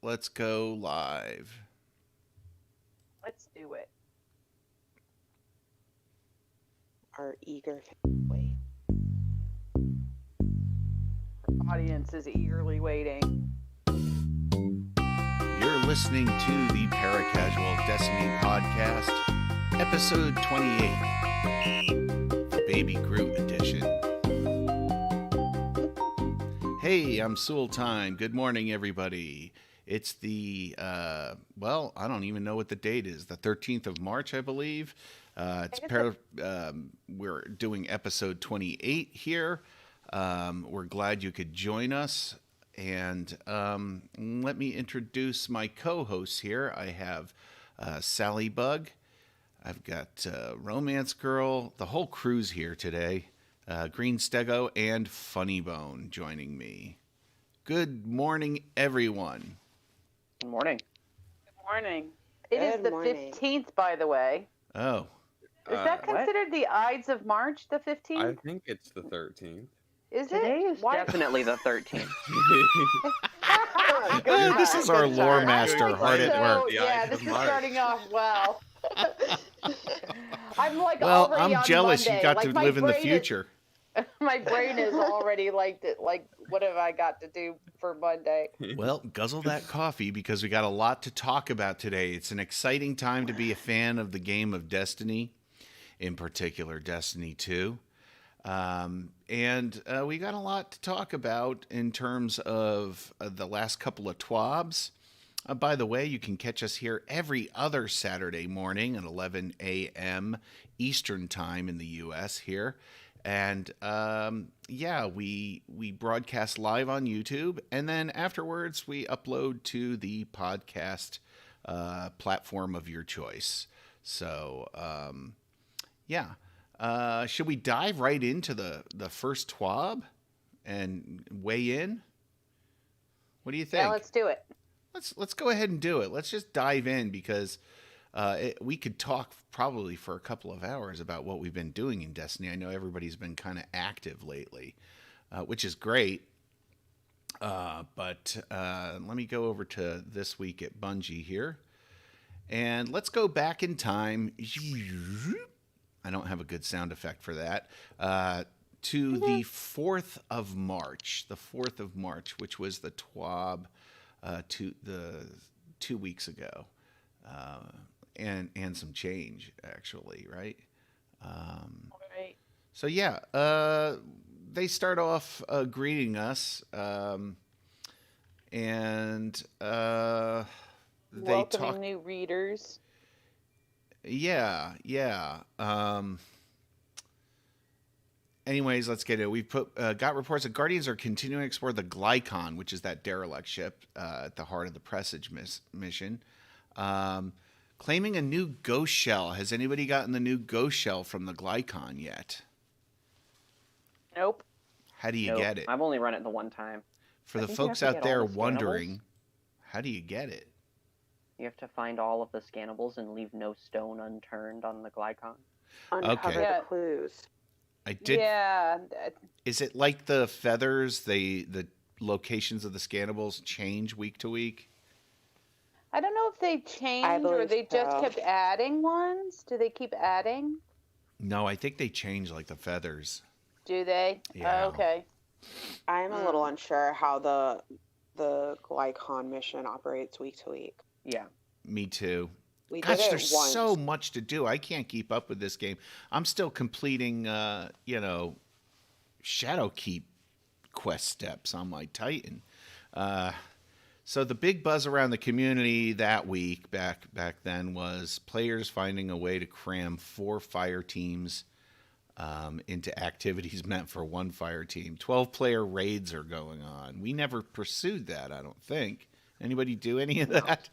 Let's go live. Let's do it. Our eager wait. Audience is eagerly waiting. You're listening to the Paracasual Destiny Podcast, episode 28, the Baby Groot edition. Hey, I'm Sultan. Good morning, everybody. It's the, I don't even know what the date is. The 13th of March, I believe. We're doing episode 28 here. We're glad you could join us. And let me introduce my co-hosts here. I have Sally Bug. I've got Romance Girl. The whole crew's here today. Green Stego and Funny Bone joining me. Good morning, everyone. Good morning. Good morning. It is the morning. 15th, by the way. Oh. Is that considered the Ides of March, the 15th? I think it's the 13th. Is Today it? is definitely the 13th. This is our lore master hard at work. Yeah, this is starting off well. I'm like Well, already I'm on jealous Monday. you got Like, to my live in the brain future. My brain is already like, what have I got to do for Monday? Well, guzzle that coffee because we got a lot to talk about today. It's an exciting time to be a fan of the game of Destiny, in particular Destiny 2. And we got a lot to talk about in terms of the last couple of TWABs. By the way, you can catch us here every other Saturday morning at 11 a.m. Eastern Time in the U.S. here. And we broadcast live on YouTube, and then afterwards we upload to the podcast platform of your choice. So, should we dive right into the first TWAB and weigh in? What do you think? Yeah, let's do it. Let's go ahead and do it. Let's just dive in because we could talk probably for a couple of hours about what we've been doing in Destiny. I know everybody's been kind of active lately, which is great. But let me go over to this week at Bungie here. And let's go back in time. I don't have a good sound effect for that. To the 4th of March. The 4th of March, which was the TWAB 2 weeks ago. And some change, actually, right? Right. So, they start off greeting us, and they Welcoming talk. new readers. Yeah. Anyways, let's get it. We've got reports that Guardians are continuing to explore the Glycon, which is that derelict ship at the heart of the Presage mission. Claiming a new ghost shell. Has anybody gotten the new ghost shell from the Glycon yet? Nope. How do you get it? I've only run it the one time. For I the think you folks have to out get all there the wondering, scannables. how do you get it? You have to find all of the scannables and leave no stone unturned on the Glycon. Uncover Okay. Yeah. the clues. I did. Yeah. Is it like the feathers? The locations of the scannables change week to week? I don't know if they changed or believe they just so. kept adding ones. Do they keep adding? No, I think they change like the feathers. Do they? Yeah. Okay. I am a little unsure how the Glycon mission operates week to week. Yeah. Me too. We Gosh, did it there's once. so much to do. I can't keep up with this game. I'm still completing, Shadowkeep quest steps on my Titan. So the big buzz around the community that week back then was players finding a way to cram 4 fire teams into activities meant for 1 fire team. 12-player raids are going on. We never pursued that, I don't think. Anybody do any of that?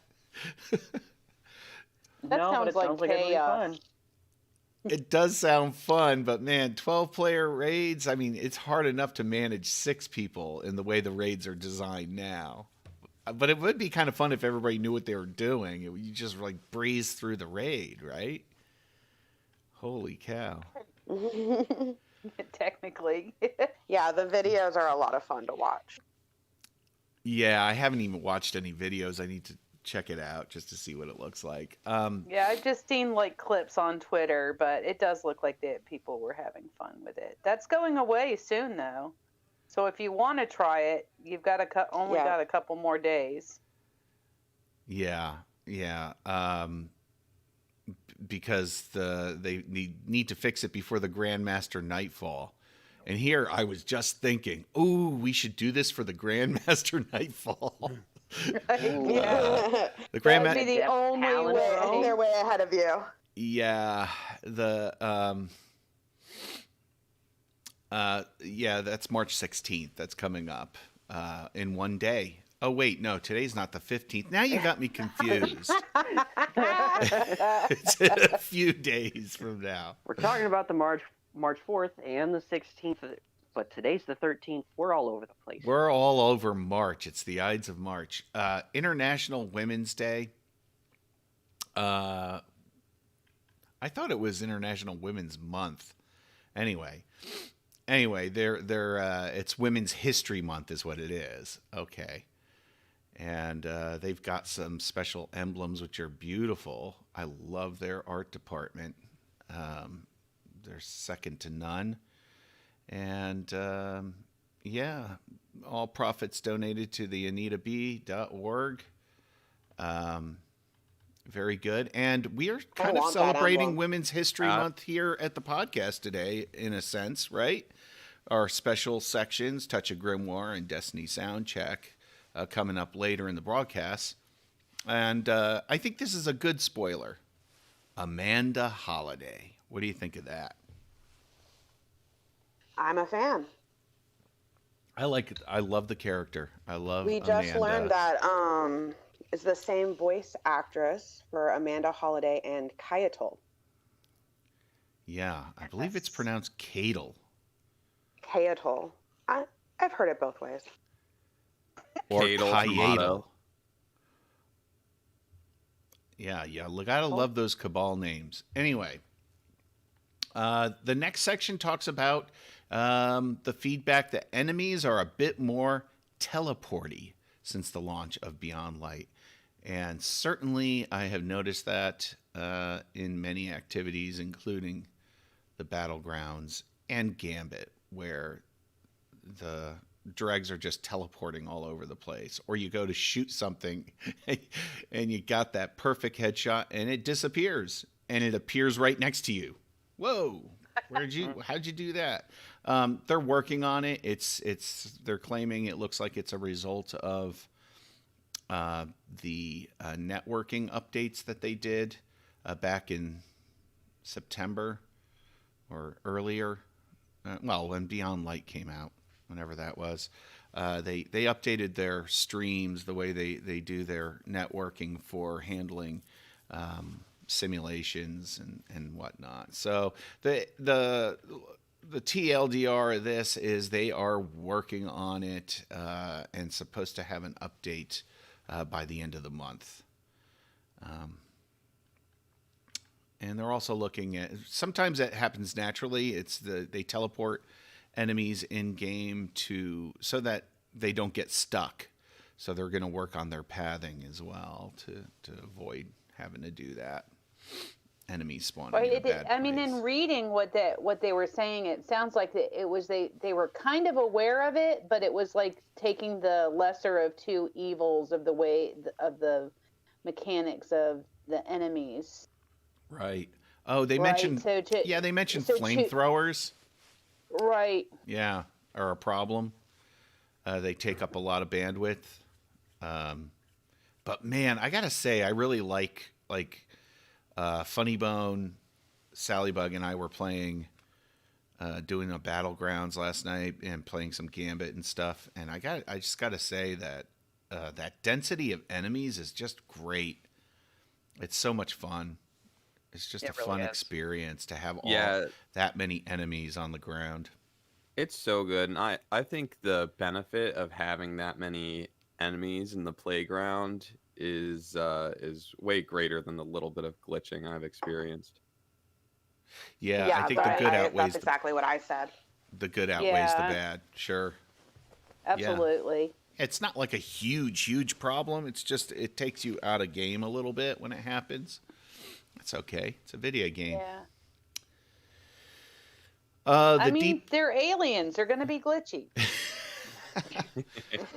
That no, but it sounds sounds like like it'll be chaos. fun. It does sound fun, but man, 12-player raids, I mean, it's hard enough to manage 6 people in the way the raids are designed now. But it would be kind of fun if everybody knew what they were doing. You just like breeze through the raid, right? Holy cow. Technically. Yeah, the videos are a lot of fun to watch. Yeah, I haven't even watched any videos. I need to check it out just to see what it looks like. Yeah, I've just seen like clips on Twitter, but it does look like that people were having fun with it. That's going away soon, though. So if you want to try it, you've got only Yeah. got a couple more days. Yeah, yeah. Because they need to fix it before the Grandmaster Nightfall. And here I was just thinking, ooh, we should do this for the Grandmaster Nightfall. Yeah. The That'd be Grandmaster. the Depth only talent, way. bro. They're way ahead of you. Yeah, yeah, that's March 16th. That's coming up in one day. Oh wait, no, today's not the 15th. Now you got me confused. It's a few days from now. We're talking about the March 4th and the 16th, but today's the 13th. We're all over the place. We're all over March. It's the Ides of March. International Women's Day. I thought it was International Women's Month. Anyway, it's Women's History Month is what it is. Okay. And they've got some special emblems which are beautiful. I love their art department. They're second to none. And yeah, all profits donated to the AnitaB.org. Very good. And we are kind of want that celebrating emblem. Women's History Month here at the podcast today, in a sense, right? Our special sections, Touch of Grimoire and Destiny Soundcheck, coming up later in the broadcast. And I think this is a good spoiler. Amanda Holliday. What do you think of that? I'm a fan. I like it. I love the character. I love We just Amanda. learned that is the same voice actress for Amanda Holliday and Kyatul. Yeah, I believe it's pronounced Cadle. Kyatul. I've heard it both ways. Or Cadle, Kyatal. tomato. Yeah, gotta love those Cabal names. Anyway, the next section talks about the feedback that enemies are a bit more teleporty since the launch of Beyond Light. And certainly I have noticed that in many activities, including the Battlegrounds and Gambit, where the dregs are just teleporting all over the place. Or you go to shoot something and you got that perfect headshot and it disappears and it appears right next to you. Whoa, how'd you do that? They're working on it. They're claiming it looks like it's a result of the networking updates that they did back in September or earlier. When Beyond Light came out, whenever that was, they updated their streams, the way they do their networking for handling simulations and whatnot. So the TLDR of this is they are working on it and supposed to have an update by the end of the month. And they're also looking at, sometimes that happens naturally. They teleport enemies in game so that they don't get stuck. So they're going to work on their pathing as well to avoid having to do that. Enemies spawning in a bad I mean, place. in reading what they were saying, it sounds like it was they were kind of aware of it, but it was like taking the lesser of two evils of the way of the mechanics of the enemies. Right. Oh, they Right, mentioned. They mentioned flamethrowers. Right. Yeah, are a problem. They take up a lot of bandwidth. But man, I gotta say, I really like Funny Bone, Sally Bug, and I were playing, doing a Battlegrounds last night and playing some Gambit and stuff. And I just gotta say that that density of enemies is just great. It's so much fun. It's just a fun experience to have that many enemies on the ground. It's so good, and I think the benefit of having that many enemies in the playground is way greater than the little bit of glitching I've experienced. Yeah, I think the good outweighs that's exactly what I said. the good outweighs the bad. Sure. Absolutely. It's not like a huge problem. It's just it takes you out of game a little bit when it happens. It's okay. It's a video game. Yeah. The they're aliens. They're going to be glitchy.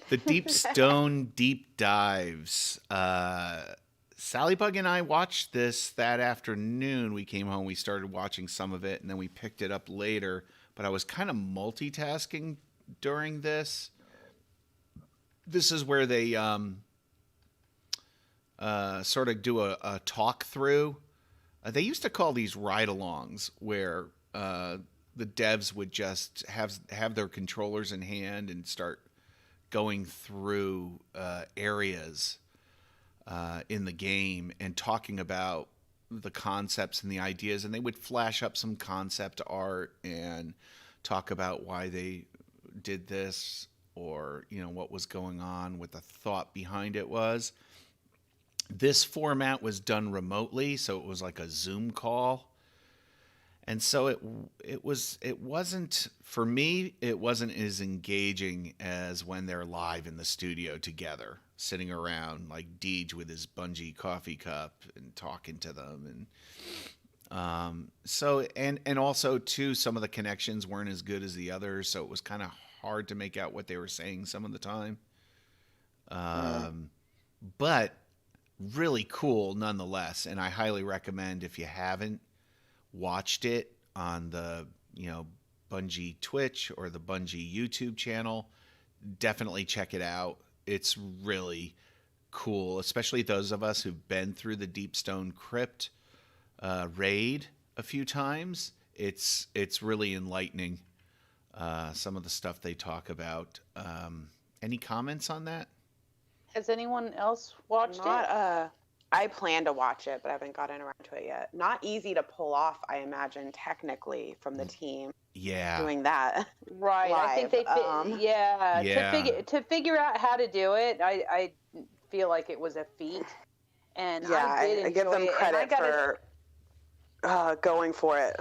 the deep stone deep dives. Sallybug and I watched this that afternoon. We came home, we started watching some of it, and then we picked it up later. But I was kind of multitasking during this. This is where they sort of do a talk through. They used to call these ride-alongs, where the devs would just have their controllers in hand and start going through areas in the game and talking about the concepts and the ideas, and they would flash up some concept art and talk about why they did this, or what was going on, what the thought behind it was. This format was done remotely, so it was like a Zoom call. And so it wasn't, for me, it wasn't as engaging as when they're live in the studio together, sitting around like Deej with his Bungie coffee cup and talking to them. And so also too, some of the connections weren't as good as the others, so it was kind of hard to make out what they were saying some of the time. But really cool nonetheless, and I highly recommend, if you haven't watched it on the Bungie Twitch or the Bungie YouTube channel, definitely check it out. It's really cool, especially those of us who've been through the Deep Stone Crypt raid a few times. It's really enlightening, some of the stuff they talk about. Any comments on that? Has anyone else watched it? I plan to watch it, but I haven't gotten around to it yet. Not easy to pull off, I imagine, technically, from the team. Yeah. Doing that. Right. Live. I think they to figure out how to do it, I feel like it was a feat. And I give them credit for going for it.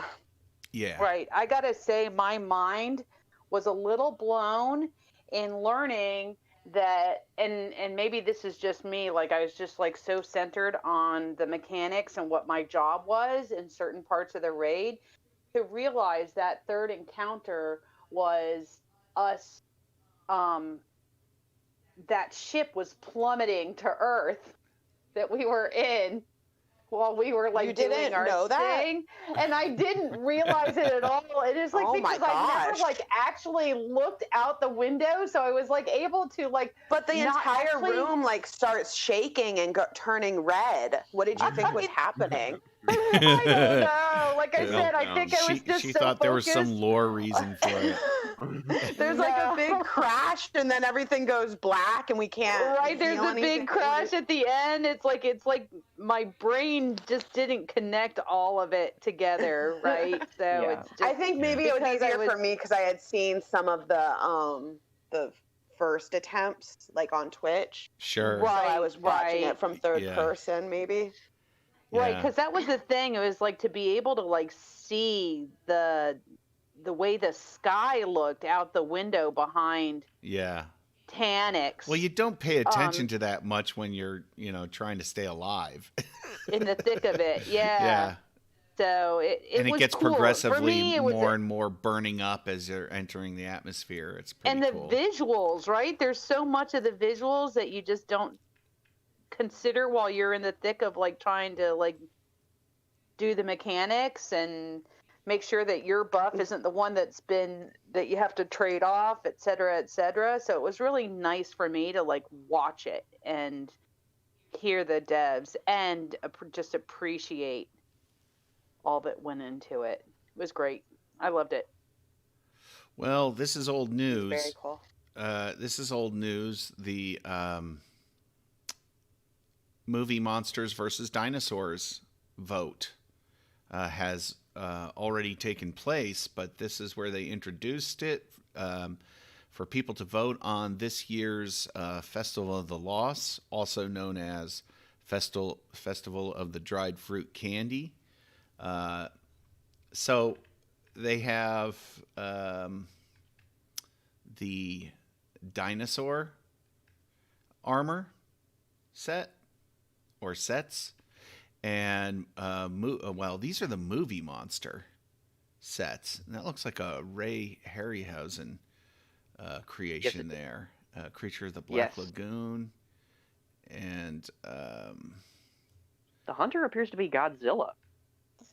Yeah. Right. I got to say, my mind was a little blown in learning that, and maybe this is just me, like I was just like so centered on the mechanics and what my job was in certain parts of the raid, to realize that third encounter was us, that ship was plummeting to Earth that we were in while we were like doing our thing, and I didn't realize it at all. It is like, because I never like actually looked out the window, so I was like able to like. But the entire room like starts shaking and turning red. What did you think was happening? I don't know. Like I said, I think I was just she so thought there was focused. some lore reason for it. There's like a big crash, and then everything goes black, and we can't. Right, there's a big crash at the end. It's like my brain just didn't connect all of it together, right? So it's just, I think maybe it was easier for me because I had seen some of the first attempts like on Twitch. Sure. Right. So I was watching it from third person, maybe. Right, because that was the thing. It was like to be able to like see the way the sky looked out the window behind. Yeah. Tanix. Well, you don't pay attention to that much when you're, trying to stay alive. In the thick of it, yeah. So it was gets cool. Progressively For me, more and more burning up as you're entering the atmosphere. It's pretty cool. And the visuals, right? There's so much of the visuals that you just don't consider while you're in the thick of like trying to like do the mechanics and make sure that your buff isn't the one that you have to trade off, et cetera, et cetera. So it was really nice for me to like watch it and hear the devs and just appreciate all that went into it. It was great. I loved it. Well, this is old news. Very cool. This is old news. The movie Monsters versus Dinosaurs vote has already taken place, but this is where they introduced it for people to vote on this year's Festival of the Lost, also known as Festival of the Dried Fruit Candy. So they have the dinosaur armor set or sets, and these are the movie monster sets. And that looks like a Ray Harryhausen creation there. Creature of the Black Lagoon, and the hunter appears to be Godzilla.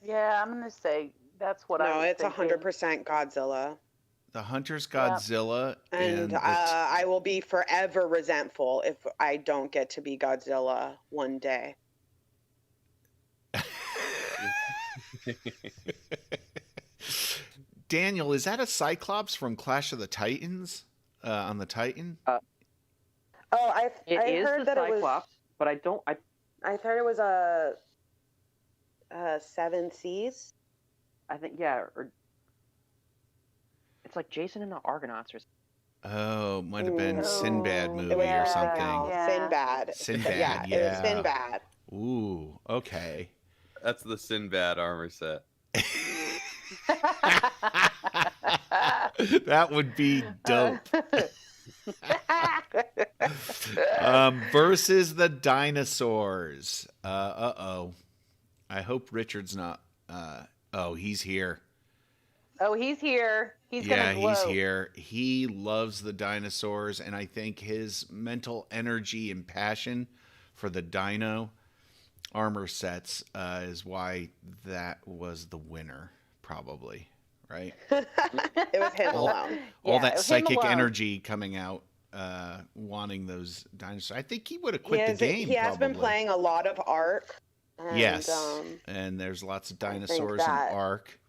Yeah, I'm gonna say that's what I was No, it's thinking. 100% Godzilla. The hunter's Godzilla, And I will be forever resentful if I don't get to be Godzilla one day. Daniel, is that a Cyclops from Clash of the Titans on the Titan? I It heard is that the it was. Cyclops, but I heard it was a Seven Seas. I think or it's like Jason and the Argonauts or something. Oh, might have been Sinbad movie Yeah, or something. Yeah. Sinbad. Sinbad, It was Sinbad. Ooh, okay. That's the Sinbad armor set. That would be dope. Versus the dinosaurs. I hope Richard's not. He's here. Oh, he's here. He's gonna glow. He's here. He loves the dinosaurs, and I think his mental energy and passion for the dino armor sets is why that was the winner, probably. Right? It was him alone. All Yeah, that him psychic alone. energy coming out, wanting those dinosaurs. I think he would have quit the game. He has been probably. playing a lot of Ark. And, Yes, and there's lots of dinosaurs in that- Ark.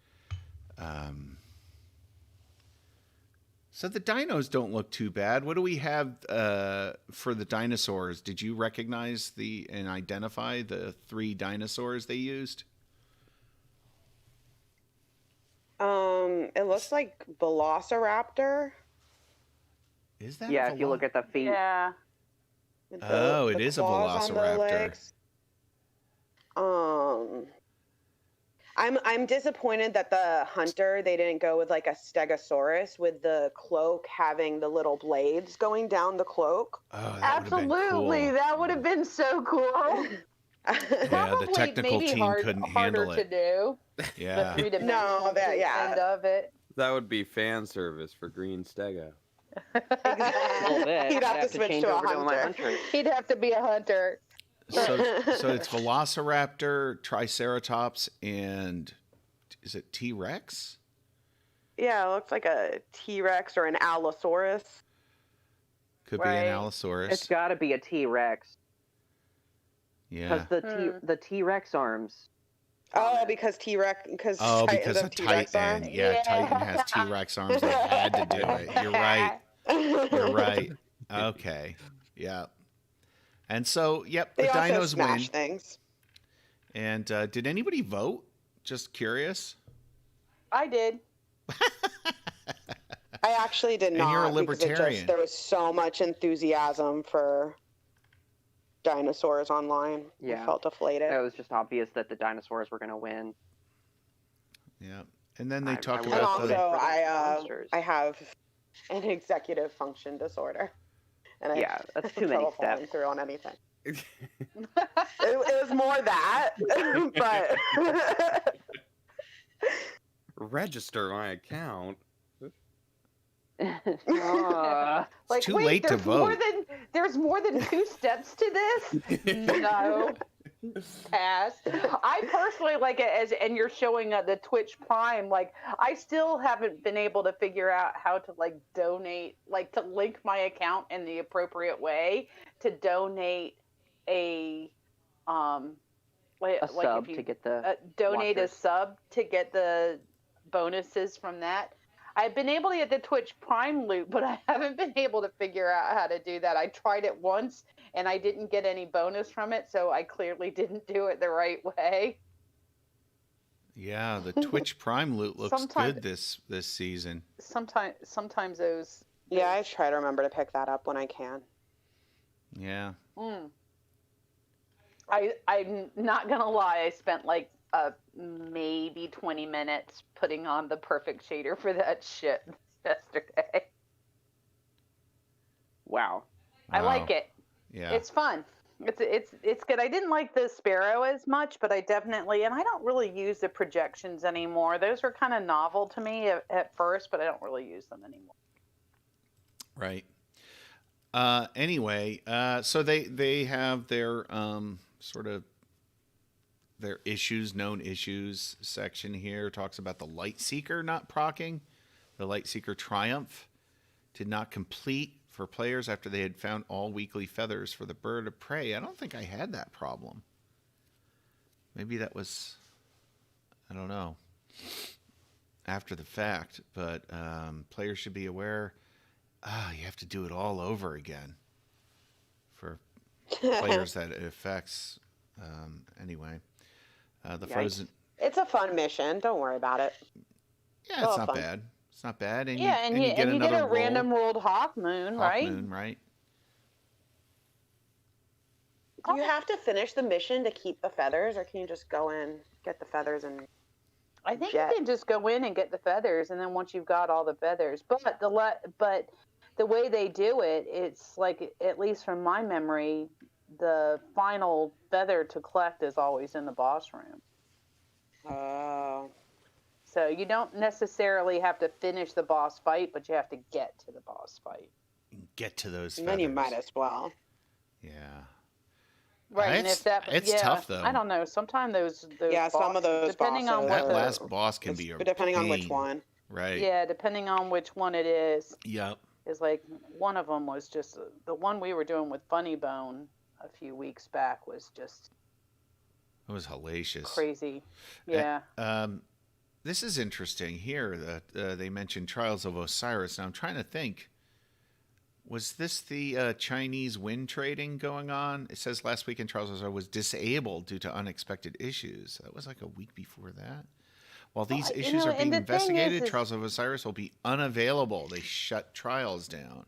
So the dinos don't look too bad. What do we have for the dinosaurs? Did you recognize and identify the 3 dinosaurs they used? It looks like Velociraptor. Is that? Yeah, if you look at the feet. Yeah. with It is a claws on the Velociraptor. legs. I'm disappointed that the hunter, they didn't go with like a Stegosaurus with the cloak having the little blades going down the cloak. Oh, that Absolutely, cool. that would have been so cool. Yeah, the technical maybe team couldn't handle harder it. to do. Yeah. The 3-dimensional end of it. That would be fan service for Green Stego. A little bit. He'd have to switch change to a over my hunter. He'd have to be a hunter. So it's Velociraptor, Triceratops, and is it T-Rex? Yeah, it looks like a T-Rex or an Allosaurus. Could be an Allosaurus. It's got to be a T-Rex Yeah. because the T-Rex arms. Oh, because T-Rex, because Because of T-Rex Titan. arms? Yeah, Titan has T-Rex arms. They had to do it. You're right. You're right. Okay. Yeah. And so, yep, the They also dinos smash win. things. And did anybody vote? Just curious. I did. I actually did And not. you're a because libertarian. there was so much enthusiasm for dinosaurs online. Yeah. I felt deflated. It was just obvious that the dinosaurs were going to win. Yeah. And then they I talk And about also, the... monsters. I have an executive function disorder. And I that's have too many trouble following steps. through on anything. It was more that, but Register my account. Like, too wait, late to there's more vote. there's more than 2 steps to this? No. Pass. I personally like it and you're showing the Twitch Prime. Like, I still haven't been able to figure out how to like donate, like to link my account in the appropriate way to donate a sub to get the donate watchers. a sub to get the bonuses from that. I've been able to get the Twitch Prime loot, but I haven't been able to figure out how to do that. I tried it once and I didn't get any bonus from it, so I clearly didn't do it the right way. Yeah, the Twitch Prime loot looks good this season. Sometimes those. yeah, I try to remember to pick that up when I can. Yeah. I'm not gonna lie. I spent like maybe 20 minutes putting on the perfect shader for that shit yesterday. Wow. I like it. Yeah. It's fun. It's good. I didn't like the sparrow as much, but I definitely, and I don't really use the projections anymore. Those were kind of novel to me at first, but I don't really use them anymore. Right. Anyway, so they have their sort of their known issues section here. Talks about the Light Seeker not proccing. The Light Seeker Triumph did not complete for players after they had found all weekly feathers for the bird of prey. I don't think I had that problem. Maybe that was, I don't know, after the fact. But players should be aware. You have to do it all over again for players that it affects. Anyway, the Yikes. frozen. It's a fun mission. Don't worry about it. Yeah, Well, it's not fun. bad. It's not bad. And Yeah, and you get another a random rolled Hawk Moon, Hawk right? Moon, right? Do you have to finish the mission to keep the feathers, or can you just go in, get the feathers, and I think jet? you can just go in and get the feathers, and then once you've got all the feathers, but the way they do it, it's like, at least from my memory, the final feather to collect is always in the boss room. Oh. So you don't necessarily have to finish the boss fight, but you have to get to the boss fight. Get to those feathers. Then you might as well. Yeah. Right, and It's- if that, it's yeah, tough, though. I don't know. Sometimes those Yeah, some of those depending on bosses what That the, last boss can be a depending on which pain. one. Right. yeah, depending on which one it is. Yep. Is like, one of them was just the one we were doing with Funny Bone a few weeks back was just It was hellacious. crazy. Yeah. This is interesting here that they mentioned Trials of Osiris. Now I'm trying to think. Was this the Chinese wind trading going on? It says last weekend Trials of Osiris was disabled due to unexpected issues. That was like a week before that. While these You issues know, are being and the thing investigated, is Trials of Osiris will be unavailable. They shut Trials down.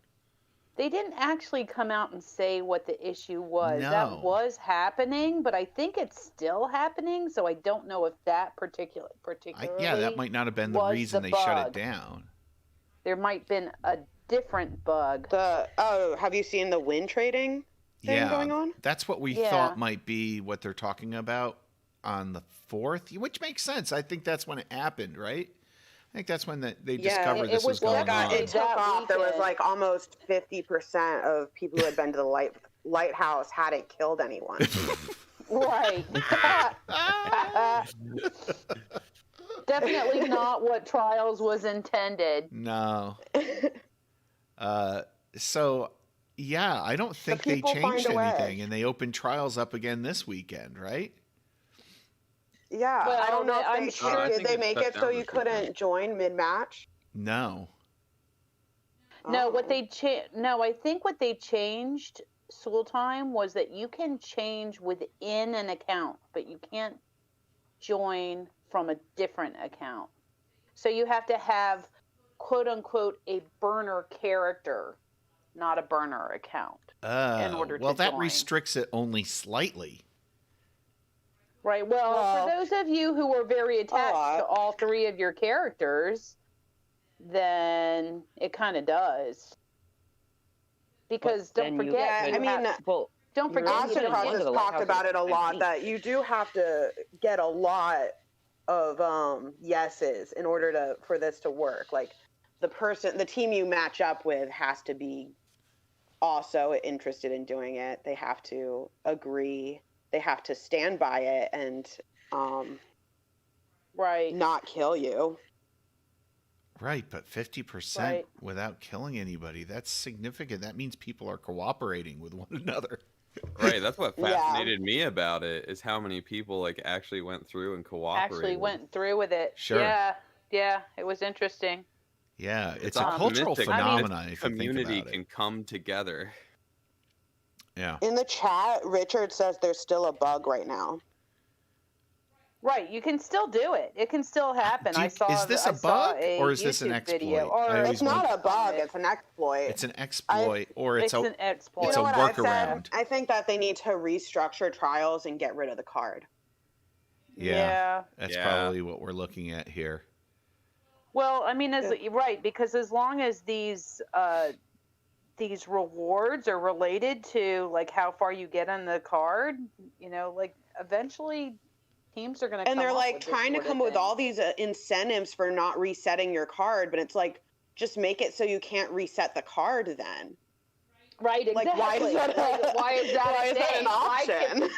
They didn't actually come out and say what the issue was. No. That was happening, but I think it's still happening. So I don't know if that particularly. Yeah, that might not have been the was reason the they shut it bug. down. There might have been a different bug. Have you seen the wind trading thing going on? That's what we Yeah. thought might be what they're talking about on the 4th, which makes sense. I think that's when it happened, right? I think that's when they discovered it this was was going like on. It took that off. There was weekend. like almost 50% of people who had been to the lighthouse hadn't killed anyone. Right. Definitely not what Trials was intended. No. So, yeah, I don't think they people find changed a way. anything, and they opened Trials up again this weekend, right? Yeah, Well, I don't know I'm if sure- I did think they it's make shut it so down you this weekend. couldn't join mid-match? No. No, Oh. what they No, I think what they changed Soul Time was that you can change within an account, but you can't join from a different account. So you have to have, quote unquote, a burner character, not a burner account. order to well, that join. restricts it only slightly. Right. Well, Well, for those of you who were very attached lot. to all three of your characters, then it kind of does. Because But don't then you- forget, Yeah, you I mean, have- Well, don't you're forget also you Austin don't one Cross of has the talked lighthouses about it a is lot, empty. that you do have to get a lot of yeses in order for this to work. Like the team you match up with has to be also interested in doing it. They have to agree. They have to stand by it and right. not kill you. Right, but 50% Right. without killing anybody, that's significant. That means people are cooperating with one another. Right, that's what Yeah. fascinated me about it, is how many people like actually went through and cooperated. Actually went through with it. Sure. Yeah, it was interesting. Yeah, it's It's a cultural optimistic that phenomenon this if you think community about can it. come together. Yeah. In the chat, Richard says there's still a bug right now. Right, you can still do it. It can still happen. Do you- I saw. is this I a saw bug, a or is this an YouTube video, exploit? or I always It's not wonder. a bug, it's an exploit. It's an exploit, or it's an exploit. it's You a know what I workaround. said? I think that they need to restructure trials and get rid of the card. Yeah. That's Yeah. probably what we're looking at here. Well, I mean, right, because as long as these rewards are related to like how far you get on the card. You know, like eventually teams are going to And come they're up like with this trying to sort of come up with thing. all these incentives for not resetting your card, but it's like, just make it so you can't reset the card then. Right, exactly. Like, why is that, why is that why a is that thing? an option?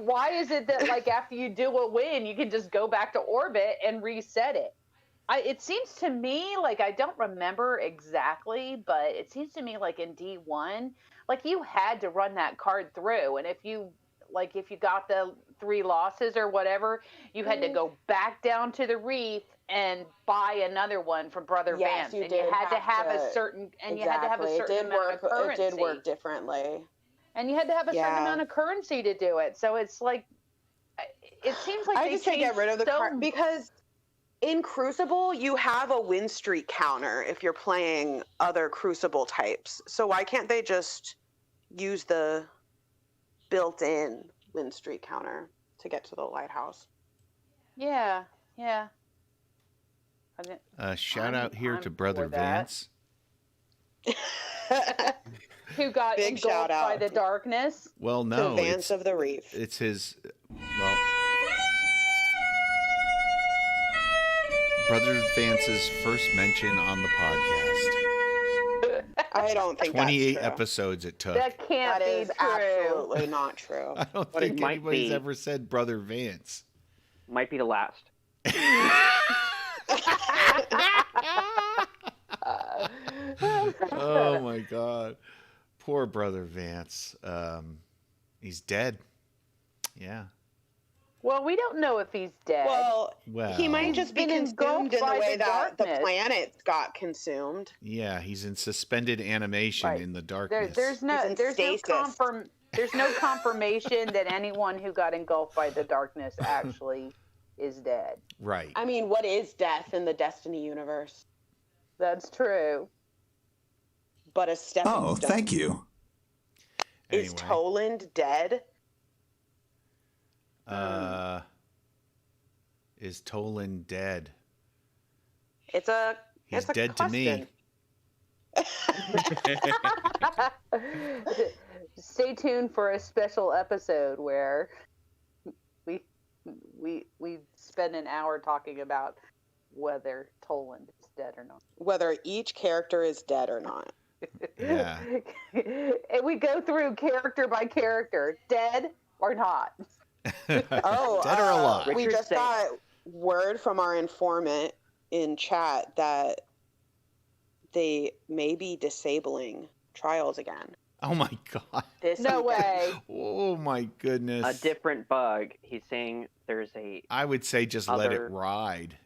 Why is it that like after you do a win, you can just go back to orbit and reset it? It seems to me like I don't remember exactly, but it seems to me like in D1, like you had to run that card through, and if you got the 3 losses or whatever, you had to go back down to the reef and buy another one from Brother Yes, Vance, you and you did had to have have a to- certain and you had to have a Exactly. It certain did amount work. of currency. It did work differently. And you had to have a certain Yeah. amount of currency to do it. So it's like it seems like I they just say get changed rid of the so card because in Crucible you have a win streak counter if you're playing other Crucible types. So why can't they just use the built-in win streak counter to get to the lighthouse? Yeah. Shout out here I'm to Brother for that. Vance. Who got Big shout engulfed by out the darkness? Well, To no, Vance of the Reef. it's his. Well, Brother Vance's first mention on the podcast. I don't think 28 that's true. episodes it took. That can't That be is true. absolutely not true. I don't But it think might anybody's be. ever said Brother Vance. Might be the last. Oh my God, poor Brother Vance. He's dead. Yeah. Well, we don't know if he's dead. Well, Well, he might just be been consumed engulfed in the by way the that the darkness. planets got consumed. yeah, he's in suspended animation Right. in the darkness. There's no He's in stasis. there's no confirmation that anyone who got engulfed by the darkness actually is dead. Right. I mean, what is death in the Destiny universe? That's true. But a stepping Oh, stone. thank you. Is Anyway. Toland dead? Is Toland dead? It's a. He's it's a dead to me. question. Stay tuned for a special episode where we spend an hour talking about whether Toland is dead or not. Whether each character is dead or not. Yeah. And we go through character by character, dead or not. Oh, dead or alive? we Richard just said- got word from our informant in chat that they may be disabling trials again. Oh my God. This No weekend. way. Oh my goodness. A different bug. He's saying there's a I would say just let it other- ride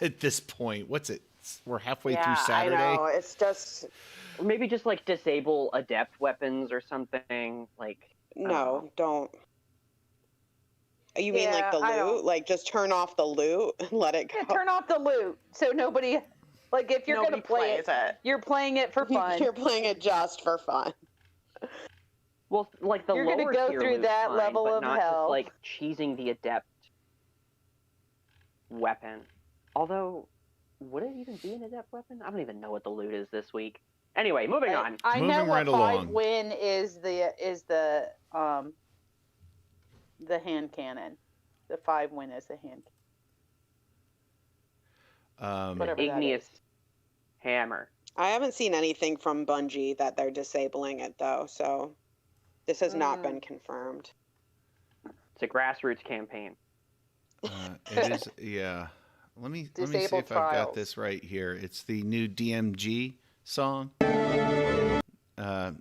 at this point. What's it? We're halfway Yeah, through Saturday. I know. It's just or maybe just like disable adept weapons or something. Like no, don't. You mean like the Yeah, I loot? don't- Like just turn off the loot and let it go. Yeah, turn off the loot so nobody, like if you're Nobody gonna play it, plays you're playing it for fun. You're playing it just for fun. well, like the You're gonna lower go tier through loot's that fine, level but of not hell. Just, like cheesing the adept weapon. Although, would it even be an adept weapon? I don't even know what the loot is this week. Anyway, moving on. I know Moving what right 5 along. win is the hand cannon. The 5 win is the hand. Whatever that Igneous is. hammer. I haven't seen anything from Bungie that they're disabling it though, so this has not been confirmed. It's a grassroots campaign. It is, yeah. Let me see Disable if I've got trials. this right here. It's the new DMG song.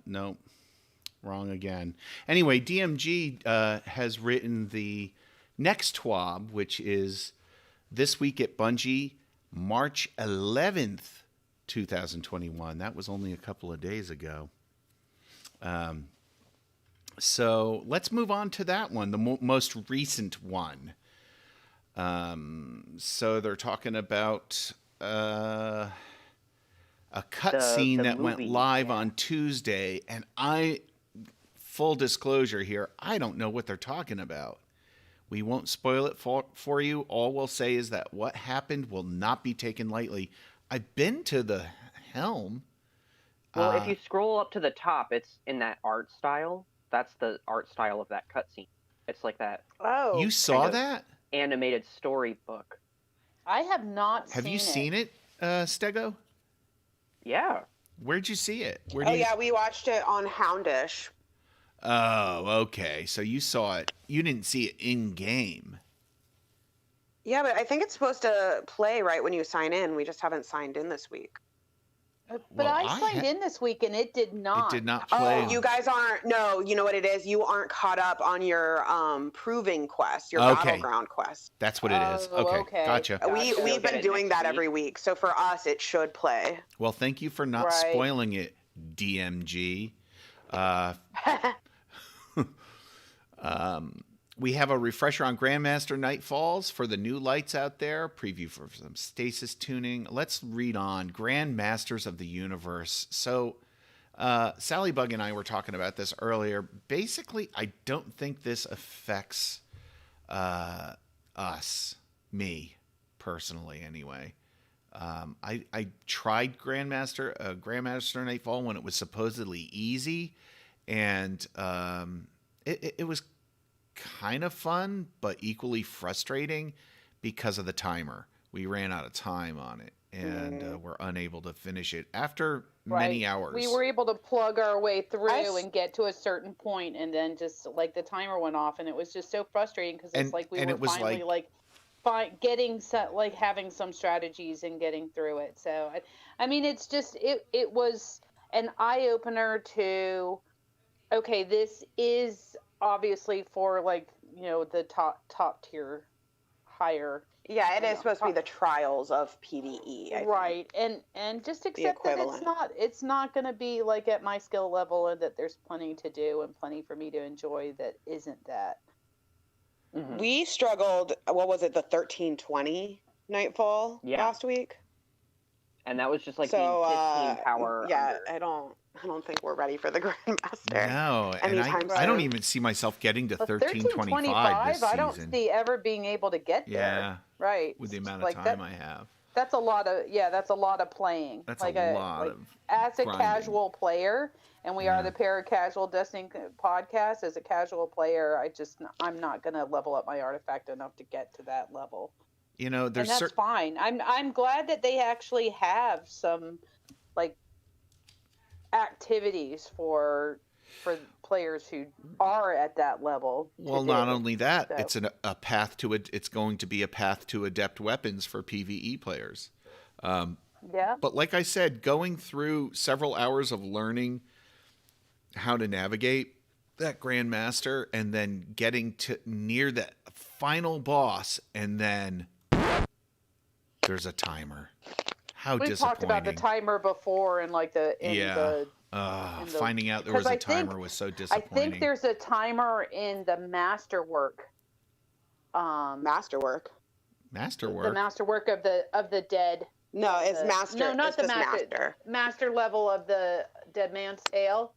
No, wrong again. Anyway, DMG has written the next TWAB, which is this week at Bungie, March 11th, 2021. That was only a couple of days ago. So let's move on to that one, the most recent one. So they're talking about a cutscene the that went movie, live yeah. on Tuesday, and full disclosure here, I don't know what they're talking about. We won't spoil it for you. All we'll say is that what happened will not be taken lightly. I've been to the helm. Well, if you scroll up to the top, it's in that art style. That's the art style of that cutscene. It's like that Oh, You saw kind of that? animated storybook. I have not Have seen you seen it, Stego? Yeah. Where'd you see it? Where oh yeah, we watched it on Houndish. Oh, okay. So you saw it. You didn't see it in game. Yeah, but I think it's supposed to play right when you sign in. We just haven't signed in this week. But Well, I signed in this week and it did not. It did not play. Oh, you guys aren't. No, you know what it is. You aren't caught up on your proving quest, your battleground quest. That's what it is. Oh, Okay, okay. gotcha. Gotcha. We've Get been it doing next that every week, so for us, it should play. Well, thank you for not Right. spoiling it, DMG. We have a refresher on Grandmaster Nightfalls for the new lights out there. Preview for some stasis tuning. Let's read on Grandmasters of the Universe. So, Sally Bug and I were talking about this earlier. Basically, I don't think this affects us, me, personally, anyway. I tried Grandmaster Nightfall when it was supposedly easy, and it was kind of fun, but equally frustrating because of the timer. We ran out of time on it, and were unable to finish it after many hours. We were able to plug our way through and get to a certain point, and then just like the timer went off, and it was just so frustrating because it's like we were finally getting having some strategies and getting through it. So I mean, it's just it was an eye opener to, okay, this is obviously for the top tier, higher. Yeah, it is supposed to be the trials of PvE. I think. And just accept that it's not going to be like at my skill level, and that there's plenty to do and plenty for me to enjoy that isn't that. Mm-hmm. We struggled. What was it? The 1320 Nightfall last week. And that was just like being 15 power. Yeah, I don't think we're ready for the Grandmaster. No, and I don't even see myself getting to 1325 this season. I don't see ever being able to get there. Yeah, right. With the amount of time I have. That's a lot of playing. That's a lot of as a grinding. Casual player, and we are the Paracasual Destiny podcast. As a casual player, I'm not going to level up my artifact enough to get to that level. You know, there's and that's fine. I'm glad that they actually have some activities for players who are at that level. Well, not only that, it's a path to it. It's going to be a path to adept weapons for PvE players. Yeah. But like I said, going through several hours of learning how to navigate that Grandmaster, and then getting to near that final boss, and then there's a timer. How disappointing. We've talked about the timer before, and finding out there was a timer was so disappointing. I think there's a timer in the masterwork. Masterwork. Masterwork. The masterwork of the dead. No, it's master. No, not the master. Master level of the Dead Man's Tale,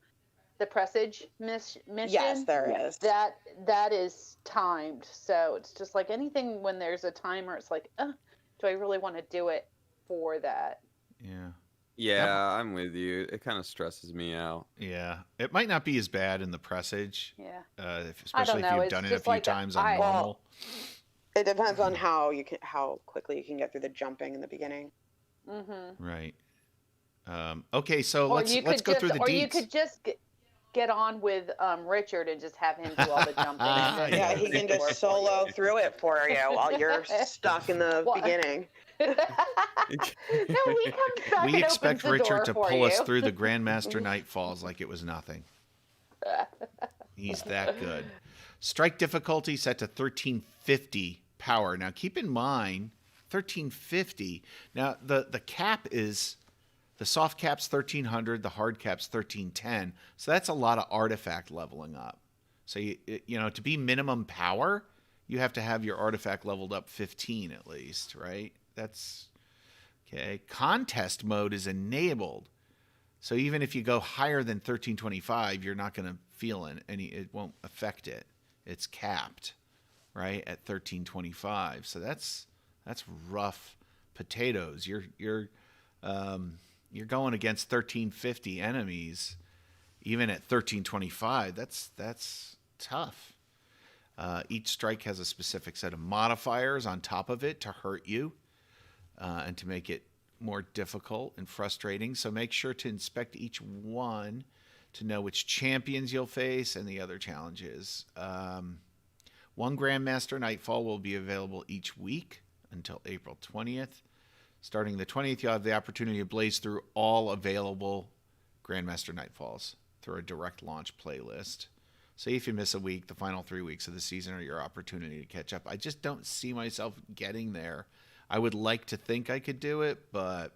the presage mission. Yes, there is. That is timed, so it's just like anything when there's a timer. It's like, do I really want to do it for that? Yeah. Yeah, I'm with you. It kind of stresses me out. Yeah, it might not be as bad in the presage. Yeah. Especially if you've done it a few times on normal. It depends on how quickly you can get through the jumping in the beginning. Mm-hmm. Right. Okay, so let's go through the deets. Or you could just get on with Richard and just have him do all the jumping. Yeah, he can just solo through it for you while you're stuck in the beginning. We expect Richard to pull us through the Grandmaster Nightfalls like it was nothing. He's that good. Strike difficulty set to 1350 power. Now keep in mind, 1350. Now the cap is, the soft cap's 1300, the hard cap's 1310. So that's a lot of artifact leveling up. So to be minimum power, you have to have your artifact leveled up 15 at least, right? That's okay. Contest mode is enabled. So even if you go higher than 1325, you're not going to feel it won't affect it. It's capped, right, at 1325. So that's rough potatoes. You're you're going against 1350 enemies, even at 1325. That's tough. Each strike has a specific set of modifiers on top of it to hurt you and to make it more difficult and frustrating. So make sure to inspect each one to know which champions you'll face and the other challenges. One Grandmaster Nightfall will be available each week until April 20th. Starting the 20th, you'll have the opportunity to blaze through all available Grandmaster Nightfalls through a direct launch playlist. So if you miss a week, the final 3 weeks of the season are your opportunity to catch up. I just don't see myself getting there. I would like to think I could do it, but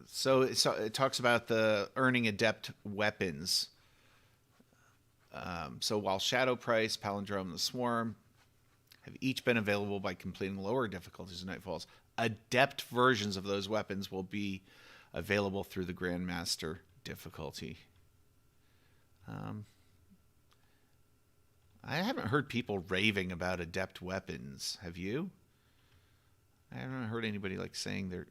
so it talks about the earning adept weapons. So while Shadow Price, Palindrome, and the Swarm have each been available by completing lower difficulties in Nightfalls, adept versions of those weapons will be available through the Grandmaster difficulty. I haven't heard people raving about adept weapons. Have you? I haven't heard anybody saying they're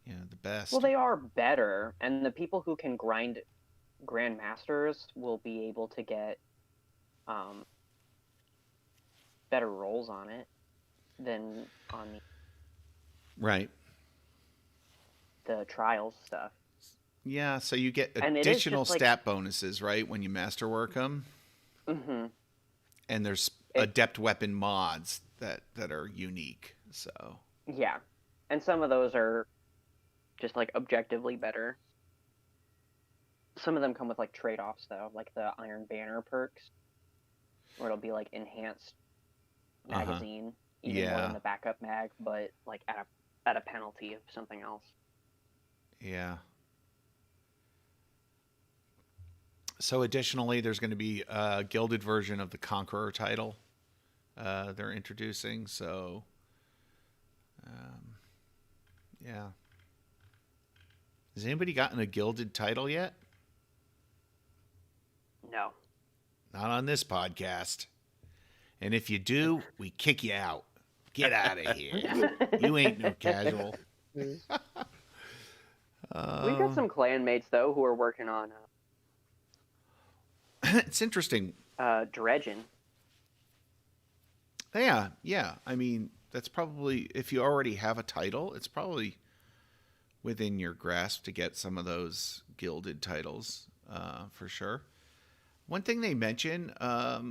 the best. Well, they are better, and the people who can grind Grandmasters will be able to get better rolls on it than on right. the trials stuff. Yeah, so you get And it is additional just, stat bonuses, right, when you masterwork them. Mm-hmm. And there's adept weapon mods that are unique. So Yeah, and some of those are just objectively better. Some of them come with trade-offs though, like the Iron Banner perks, where it'll be enhanced magazine, even more than the backup mag, but at a penalty of something else. Yeah. So additionally, there's going to be a gilded version of the Conqueror title they're introducing. So, yeah. Has anybody gotten a gilded title yet? No. Not on this podcast. And if you do, we kick you out. Get out of here. You ain't no casual. We got some clanmates though who are working on It's interesting. dredging. Yeah. I mean, that's probably, if you already have a title, it's probably within your grasp to get some of those gilded titles, for sure. One thing they mention, a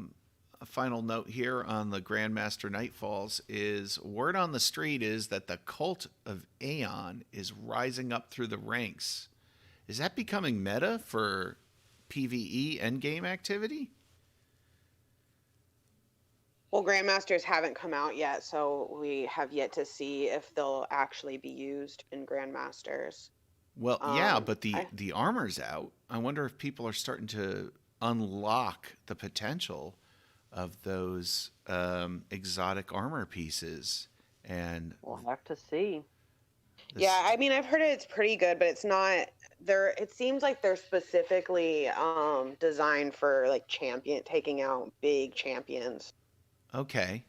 final note here on the Grandmaster Nightfalls, is word on the street is that the cult of Aeon is rising up through the ranks. Is that becoming meta for PvE endgame activity? Well, Grandmasters haven't come out yet, so we have yet to see if they'll actually be used in Grandmasters. Well, yeah, but the armor's out. I wonder if people are starting to unlock the potential of those exotic armor pieces. And We'll have to see. Yeah, I mean, I've heard it's pretty good, but it's not there. It seems like they're specifically designed for taking out big champions. Okay.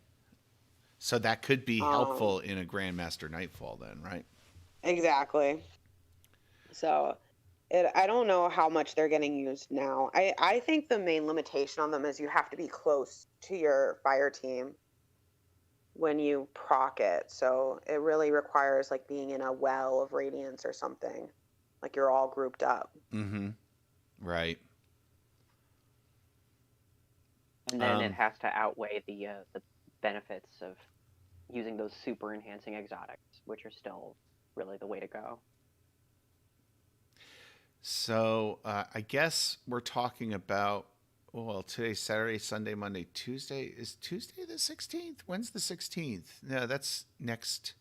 So that could be helpful in a Grandmaster Nightfall then, right? Exactly. So I don't know how much they're getting used now. I think the main limitation on them is you have to be close to your fire team when you proc it. So it really requires being in a well of radiance or something. You're all grouped up. Mm-hmm. Right. And then it has to outweigh the benefits of using those super enhancing exotics, which are still really the way to go. So I guess we're talking about, well, today's Saturday, Sunday, Monday, Tuesday. Is Tuesday the 16th? When's the 16th? No, that's next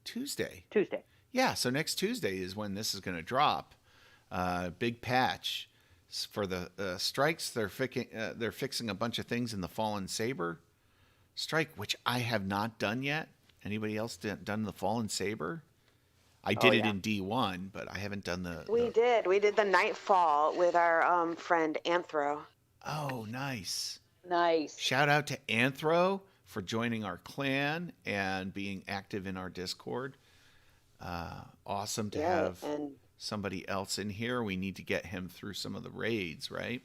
Tuesday. Tuesday. Yeah, so next Tuesday is when this is going to drop. Big patch for the strikes. They're fixing a bunch of things in the Fallen Saber strike, which I have not done yet. Anybody else done the Fallen Saber? I did it in D1, but I haven't done the... We did the Nightfall with our friend Anthro. Oh, nice. Nice. Shout out to Anthro for joining our clan and being active in our Discord. Awesome to have and somebody else in here. We need to get him through some of the raids, right?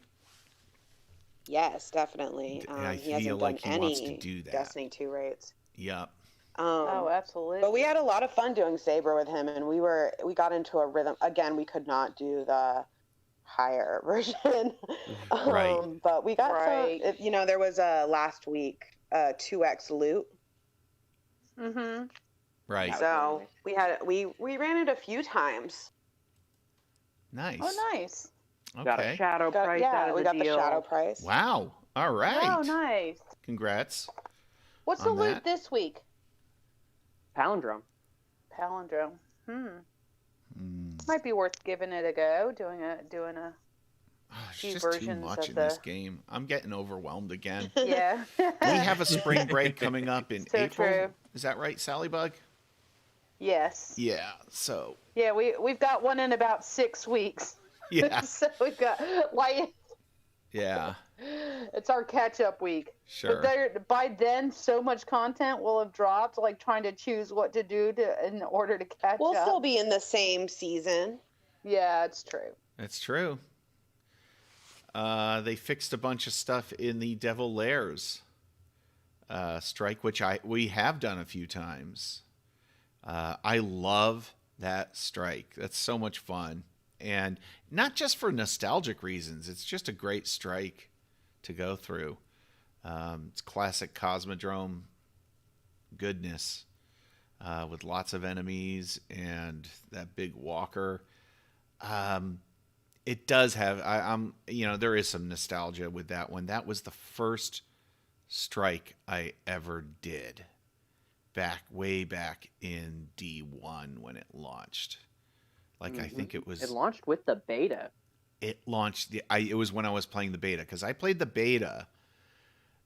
yes, definitely. I He feel hasn't like done he wants to any do that. Destiny 2 raids. Yep. Oh, absolutely. But we had a lot of fun doing Saber with him, and we got into a rhythm. Again, we could not do the higher version, Right. but we got Right. some. There was last week 2x loot, Mm-hmm. Right. That was so really nice. we ran it a few times. Nice. Oh, nice. Got a Okay. shadow price out of we the got deal. the shadow price. Wow. All right. Oh, nice. Congrats. What's the on loot that. this week? Palindrome. Palindrome. Hmm. Might be worth giving it a go. Doing a Oh, it's few just too versions much of in this the- game. I'm getting overwhelmed again. yeah. We have a spring break coming up in So April. true. Is that right, Sally Bug? Yes. Yeah. So, Yeah, we've got one in about 6 weeks. yeah. So we've got Yeah. it's our catch-up week. Sure. But by then, so much content will have dropped. Like trying to choose what to do in order to catch We'll up. still be in the same season. Yeah, it's true. That's true. They fixed a bunch of stuff in the Devil Lairs strike, which we have done a few times. I love that strike. That's so much fun. And not just for nostalgic reasons. It's just a great strike to go through. It's classic Cosmodrome goodness with lots of enemies and that big walker. It does have, there is some nostalgia with that one. That was the first strike I ever did way back in D1 when it launched. Like, I think it was... It launched with the beta. It launched... It was when I was playing the beta, because I played the beta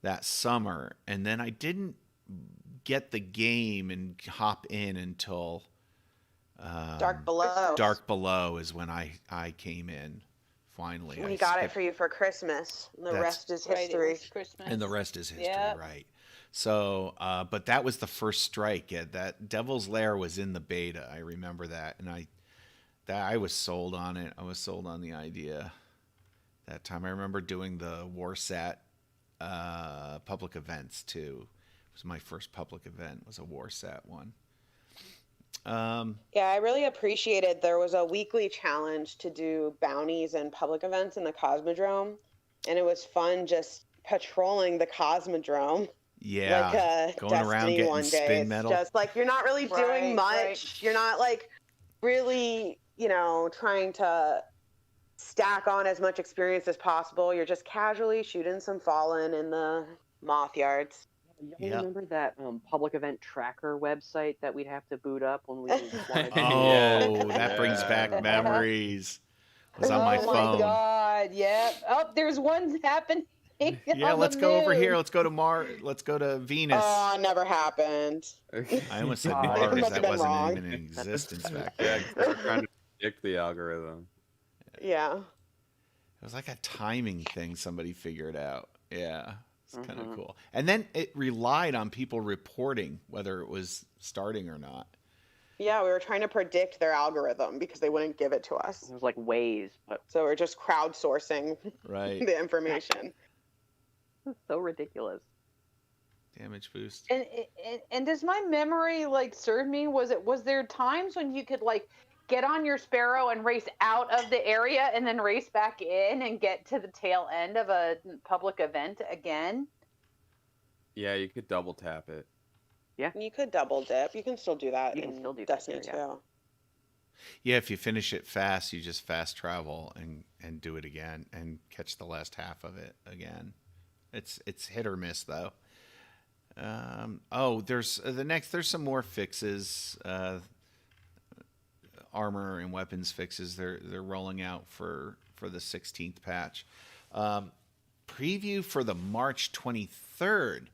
that summer, and then I didn't get the game and hop in until... Dark Below. Dark Below is when I came in, finally. We got it for you for Christmas. And the rest is Right, it history. was Christmas. And the rest is history, Yep. right. So, but that was the first strike. That Devil's Lair was in the beta. I remember that. And I was sold on it. I was sold on the idea that time. I remember doing the Warsat public events, too. It was my first public event, was a Warsat one. Yeah, I really appreciated there was a weekly challenge to do bounties and public events in the Cosmodrome. And it was fun just patrolling the Cosmodrome. Yeah, Like going Destiny around getting one day. spin It's metal. just like you're not really Right, doing much. right. You're not like really, trying to stack on as much experience as possible. You're just casually shooting some Fallen in the moth yards. Y'all Yep. remember that public event tracker website that we'd have to boot up when we wanted to... Oh, that brings back memories. It was on my Oh phone. my God! Yep. Oh, there's one happening. Yeah, on let's the go over moon. here. Let's go to Mars. Let's go to Venus. Oh, never happened. I almost said Oh, I Mars. must have That been wasn't wrong. even in existence back Yeah, then. 'cause they were trying to predict the algorithm. Yeah. It was like a timing thing somebody figured out. Yeah, it's kind of cool. And then it relied on people reporting whether it was starting or not. Yeah, we were trying to predict their algorithm because they wouldn't give it to us. It was like Waze, but So we're just crowdsourcing Right. the information. it's so ridiculous. Damage boost. And does my memory serve me? Was there times when you could get on your Sparrow and race out of the area and then race back in and get to the tail end of a public event again? Yeah, you could double tap it. You could double dip. You can still do that You can in still do that Destiny here, yeah. 2. Yeah, if you finish it fast, you just fast travel and do it again and catch the last half of it again. It's hit or miss though. There's there's some more fixes, armor and weapons fixes. They're rolling out for the 16th patch. Preview for the March 23rd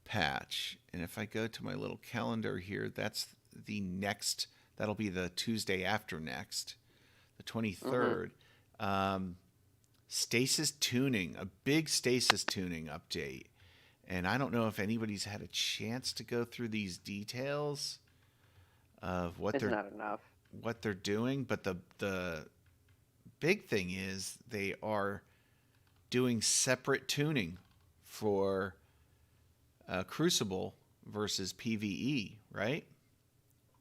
patch, and if I go to my little calendar here, that's the next. That'll be the Tuesday after next, the 23rd. Stasis tuning, a big stasis tuning update. And I don't know if anybody's had a chance to go through these details of what It's they're not enough. doing, but the big thing is they are doing separate tuning for Crucible versus PvE, right?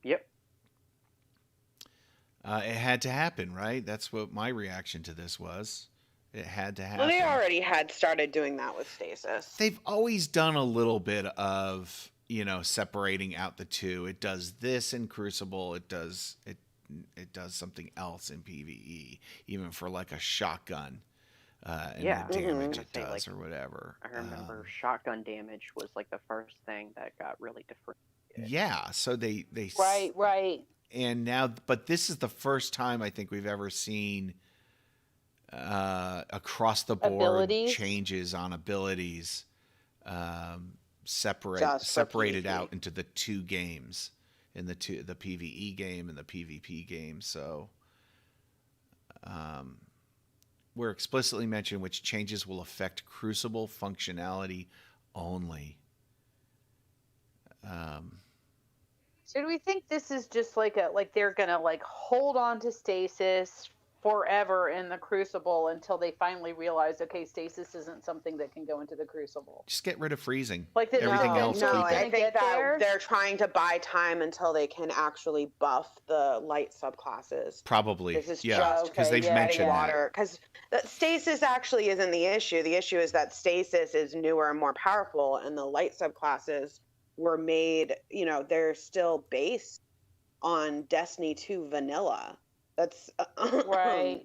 Yep. It had to happen, right? That's what my reaction to this was. It had to Well, happen. they already had started doing that with stasis. They've always done a little bit of, separating out the two. It does this in Crucible. It does something else in PvE, even for like a shotgun. And Yeah, the damage mhm. it Say, does like, or whatever. I remember shotgun damage was like the first thing that got really differentiated. Yeah, so they Right. and now, but this is the first time I think we've ever seen across the board Abilities. changes on abilities, Just for separated PvP. out into the two games, in the PvE game and the PvP game. So we're explicitly mentioned which changes will affect Crucible functionality only. So do we think this is just like they're gonna like hold on to stasis forever in the Crucible until they finally realize, okay, stasis isn't something that can go into the Crucible? Just get rid of freezing. Like that, Everything no, else, no, keep No, it. I gonna think get that there? they're trying to buy time until they can actually buff the light subclasses. Probably, This is yeah, just because okay, they've yeah, mentioned yeah. that. water. Because stasis actually isn't the issue. The issue is that stasis is newer and more powerful, and the light subclasses were made. They're still based on Destiny 2 vanilla. That's Right.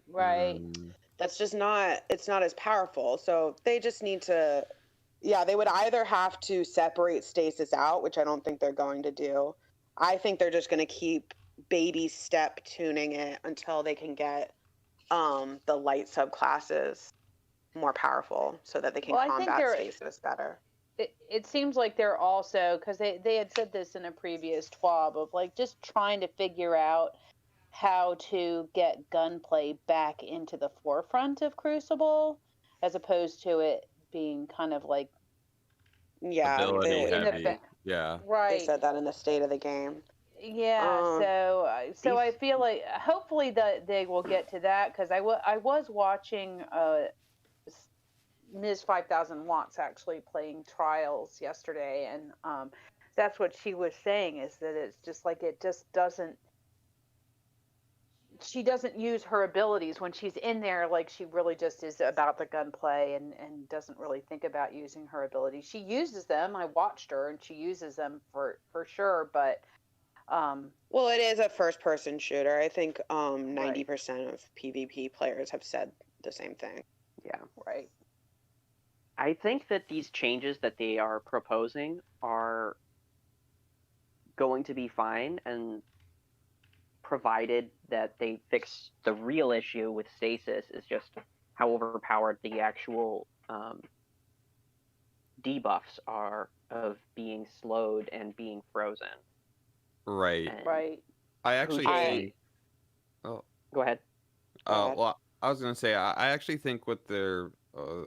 that's just not. It's not as powerful. So they just need to. Yeah, they would either have to separate stasis out, which I don't think they're going to do. I think they're just going to keep baby step tuning it until they can get the light subclasses more powerful so that they can Well, I think combat stasis better. it seems like they're also, because they had said this in a previous TWAB, of like just trying to figure out how to get gunplay back into the forefront of Crucible, as opposed to it being kind of like Yeah, Ability they, in the heavy. back. Yeah. they Right. said that in the state of the game. Yeah, so I feel like hopefully that they will get to that, because I was watching Ms. 5000 Watts actually playing Trials yesterday, and that's what she was saying, is that it's just like it just doesn't. She doesn't use her abilities when she's in there. Like, she really just is about the gunplay and doesn't really think about using her abilities. She uses them. I watched her, and she uses them for sure. But Well, it is a first-person shooter. I think 90% of PvP players have said the same thing. Yeah. right. I think that these changes that they are proposing are going to be fine, and provided that they fix the real issue with stasis, is just how overpowered the actual debuffs are of being slowed and being frozen. Right. And Right. I actually think. Oh. Go ahead. ahead. Well, I was gonna say I actually think what they're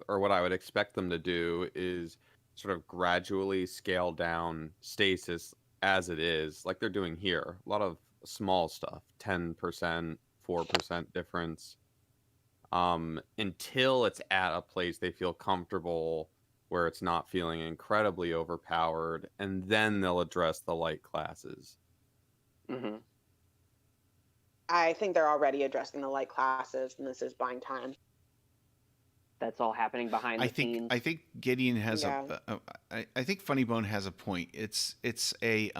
or what I would expect them to do is sort of gradually scale down stasis as it is, like they're doing here. A lot of small stuff, 10%, 4% difference, until it's at a place they feel comfortable where it's not feeling incredibly overpowered, and then they'll address the light classes. Mm-hmm. I think they're already addressing the light classes, and this is buying time. That's all happening behind the scenes. I think Gideon has Yeah. I think Funny Bone has a point. It's a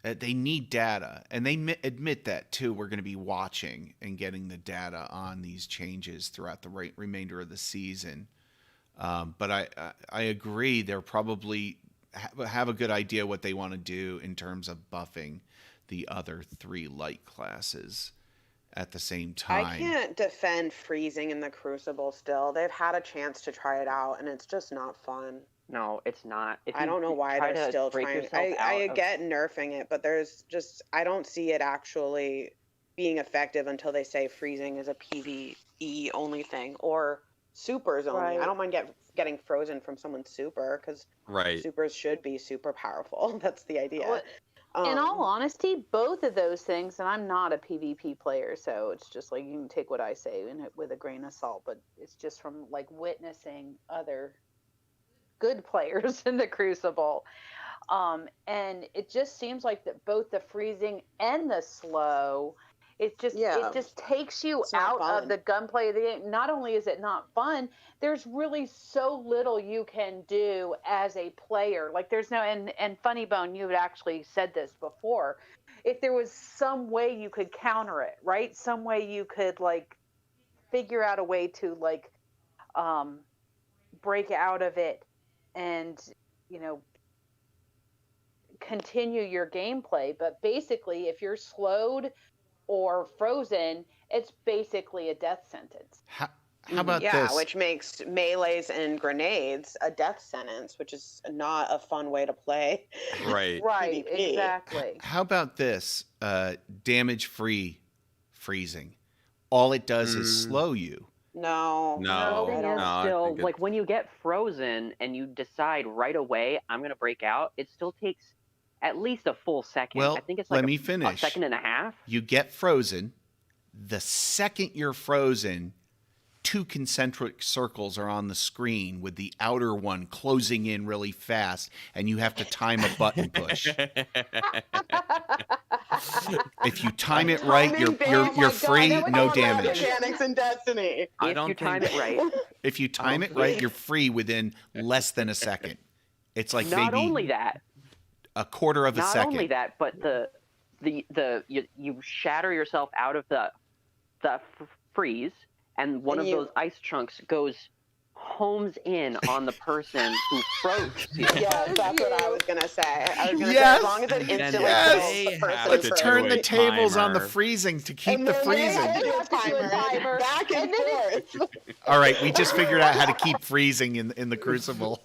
they need data, and they admit that too. We're going to be watching and getting the data on these changes throughout the remainder of the season. But I agree. They're probably have a good idea what they want to do in terms of buffing the other three light classes at the same time. I can't defend freezing in the Crucible still. They've had a chance to try it out, and it's just not fun. No, it's not. If I you don't know why try they're to still break trying. yourself out I of- get nerfing it, but there's just, I don't see it actually being effective until they say freezing is a PvE only thing, or supers only. Right. I don't mind getting frozen from someone's super, because Right. supers should be super powerful. That's the idea. Well, in all honesty, both of those things, and I'm not a PvP player, so it's just like you can take what I say with a grain of salt, but it's just from like witnessing other good players in the Crucible. And it just seems like that both the freezing and the slow, it just takes you It's not out of fun. the gunplay of the game. Not only is it not fun, there's really so little you can do as a player. Like there's no, and Funny Bone, you had actually said this before. If there was some way you could counter it, right? Some way you could like figure out a way to like break out of it and, you know, continue your gameplay. But basically, if you're slowed or frozen, it's basically a death sentence. How about yeah, this? which makes melees and grenades a death sentence, which is not a fun way to play. Right. Right, PvP. exactly. How about this? Damage-free freezing. All it does is slow you. No. No, The thing is, no, I still, think like when you get frozen and you decide right away, I'm gonna break out, it still takes at least a full second. Well, I think it's let like me a finish. second and a half. You get frozen. The second you're frozen, 2 concentric circles are on the screen with the outer one closing in really fast, and you have to time a button push. If you time it right, you're free, no damage. Mechanics in Destiny. I If don't you time think- it right. If you time it right, you're free within less than a second. It's like Not maybe only that, a quarter of a not second. only that, but you shatter yourself out of the freeze, and one And of those ice chunks homes in on the person who froze you. Yes, that's what I was gonna say. I was gonna say, Yes! as long as it instantly Yes! kills the person Have who Let's to turn do the a tables on the timer. freezing to keep And the then freezing. they have to do a timer. back and And then forth. All right, we just figured out how to keep freezing in the Crucible.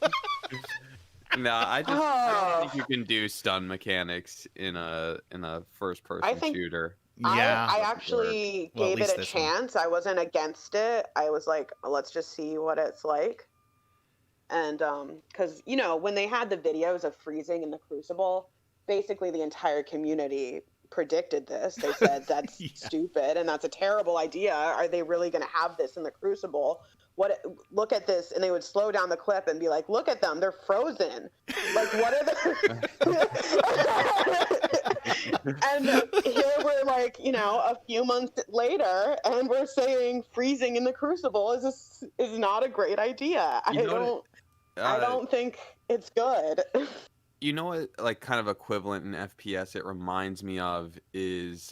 No, I don't think you can do stun mechanics in a first I person think- shooter. Yeah. I actually Well, at gave least it a this one. chance. I wasn't against it. I was like, let's just see what it's like. And because when they had the videos of freezing in the Crucible, basically the entire community predicted this. They said that's Yeah. stupid and that's a terrible idea. Are they really going to have this in the Crucible? Look at this, and they would slow down the clip and be like, look at them, they're frozen. Like, what are they? And here we're like, a few months later, and we're saying freezing in the Crucible is not a great idea. I don't think it's good. You know what, like, kind of equivalent in FPS it reminds me of is,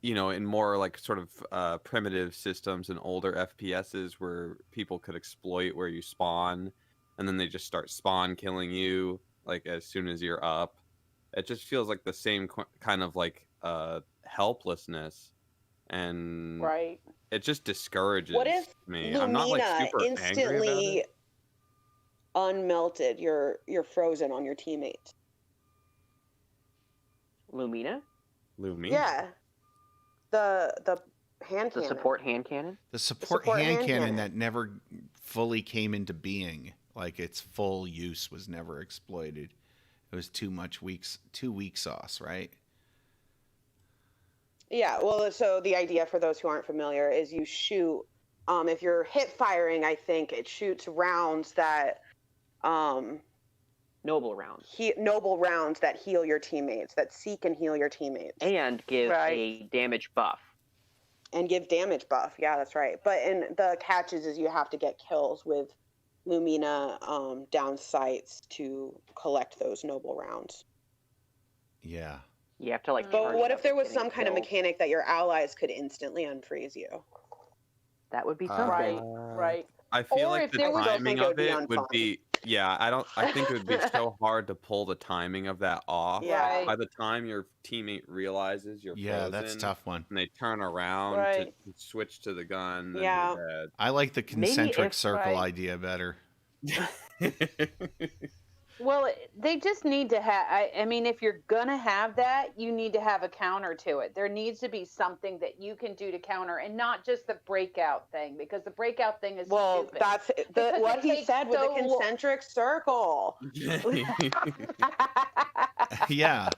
in more like sort of primitive systems and older FPSs where people could exploit where you spawn, and then they just start spawn killing you like as soon as you're up. It just feels like the same kind of like helplessness, and Right. it just discourages What if me. Lumina I'm not like super angry about instantly it. unmelted you're frozen on your teammates? Lumina, Lumina. Yeah. The hand the cannon. support hand cannon. The support support hand hand cannon cannon. that never fully came into being, like its full use was never exploited. It was too weak sauce, right? Yeah, well, so the idea for those who aren't familiar is you shoot, if you're hip firing, I think it shoots rounds that, Noble rounds. noble rounds that heal your teammates, that seek and heal your teammates. And give Right. a damage buff. And give damage buff. Yeah, that's right. But in the catches is you have to get kills with Lumina down sights to collect those noble rounds. Yeah. You have to like. But charge what up if there and was getting some kind of killed. mechanic that your allies could instantly unfreeze you? That would be something. Right. Right. I feel Or like if the there was- I timing think it of would be it would unfun. be, I think it would be so hard to pull the timing of that off. Yeah. By the time your teammate realizes you're Yeah, frozen, that's a tough one. and they turn around Right. to switch to the gun, then Yeah. you're I like the Maybe concentric if- circle right. idea better. dead. Well, they just need to have. I mean, if you're gonna have that, you need to have a counter to it. There needs to be something that you can do to counter, and not just the breakout thing, because the breakout thing is Well, stupid. that's Because what it he takes said with the so lo- concentric circle. Yeah.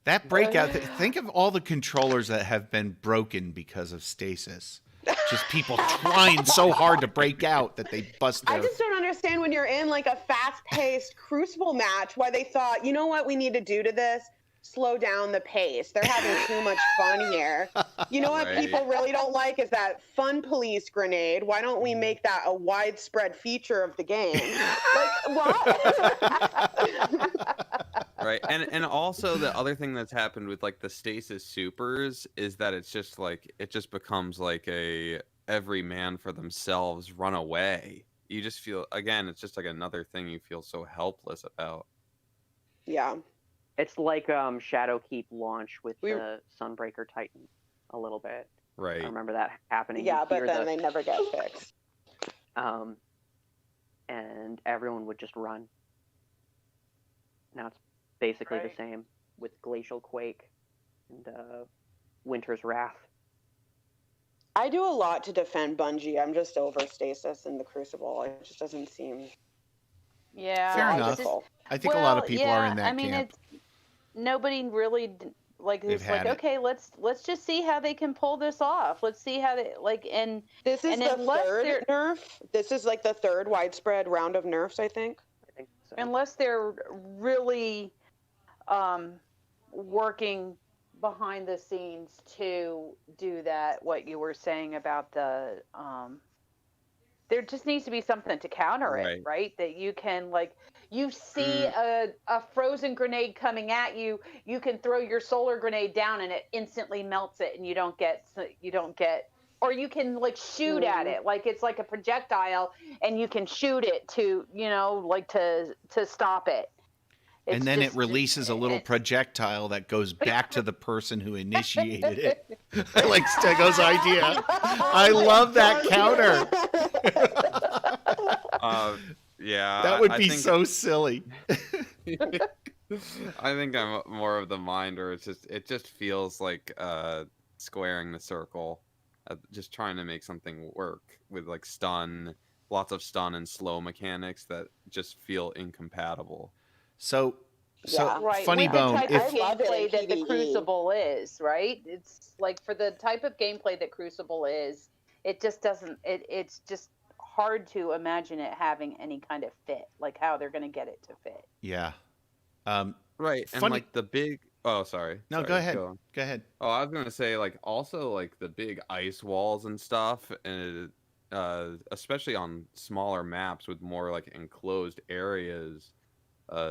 That breakout, think of all the controllers that have been broken because of stasis. Just people trying so hard to break out that they bust I their. just don't understand when you're in like a fast-paced Crucible match why they thought, you know what we need to do to this? Slow down the pace. They're having too much fun here. You know what Right. people really don't like is that fun police grenade. Why don't we make that a widespread feature of the game? Like what? Right. And also the other thing that's happened with like the stasis supers is that it's just like it just becomes like a every man for themselves run away. You just feel again, it's just like another thing you feel so helpless about. Yeah. It's like Shadowkeep launch with We- the Sunbreaker Titan a little bit. I Right. remember that happening. Yeah, You but hear then they never get fixed. and everyone would just run. Now it's basically the same with Glacial Quake and Winter's Wrath. I do a lot to defend Bungie. I'm just over stasis in the Crucible. It just doesn't seem Yeah. Fair I enough. just- I think a lot of people are in that I mean, camp. it's nobody really like They've is like, had it. okay, let's just see how they can pull this off. Let's see how they like and This is And the unless third they're- nerf. This is like the third widespread round of nerfs, I think. I think so. unless they're really working behind the scenes to do that, what you were saying about the there just needs to be something to counter it, right? That you can like you see a frozen grenade coming at you, you can throw your solar grenade down and it instantly melts it, and you don't get, or you can like shoot at it like it's like a projectile, and you can shoot it to like to stop it. And then it releases a little projectile that goes back to the person who initiated it. I like Stego's idea. I love that counter. Yeah. That would I be think, so silly. I think I'm more of the mind, or it just feels like squaring the circle, just trying to make something work with like lots of stun and slow mechanics that just feel incompatible. So Yeah. Right, funny with the bone. type If of I love it in gameplay that the PvE. Crucible is, right? It's like for the type of gameplay that Crucible is, it just doesn't. It's just hard to imagine it having any kind of fit, like how they're going to get it to fit. yeah, Right. And Funny- like the big oh sorry. no, Sorry, go ahead. on. Go ahead. Oh, I was gonna say like also like the big ice walls and stuff, and especially on smaller maps with more like enclosed areas,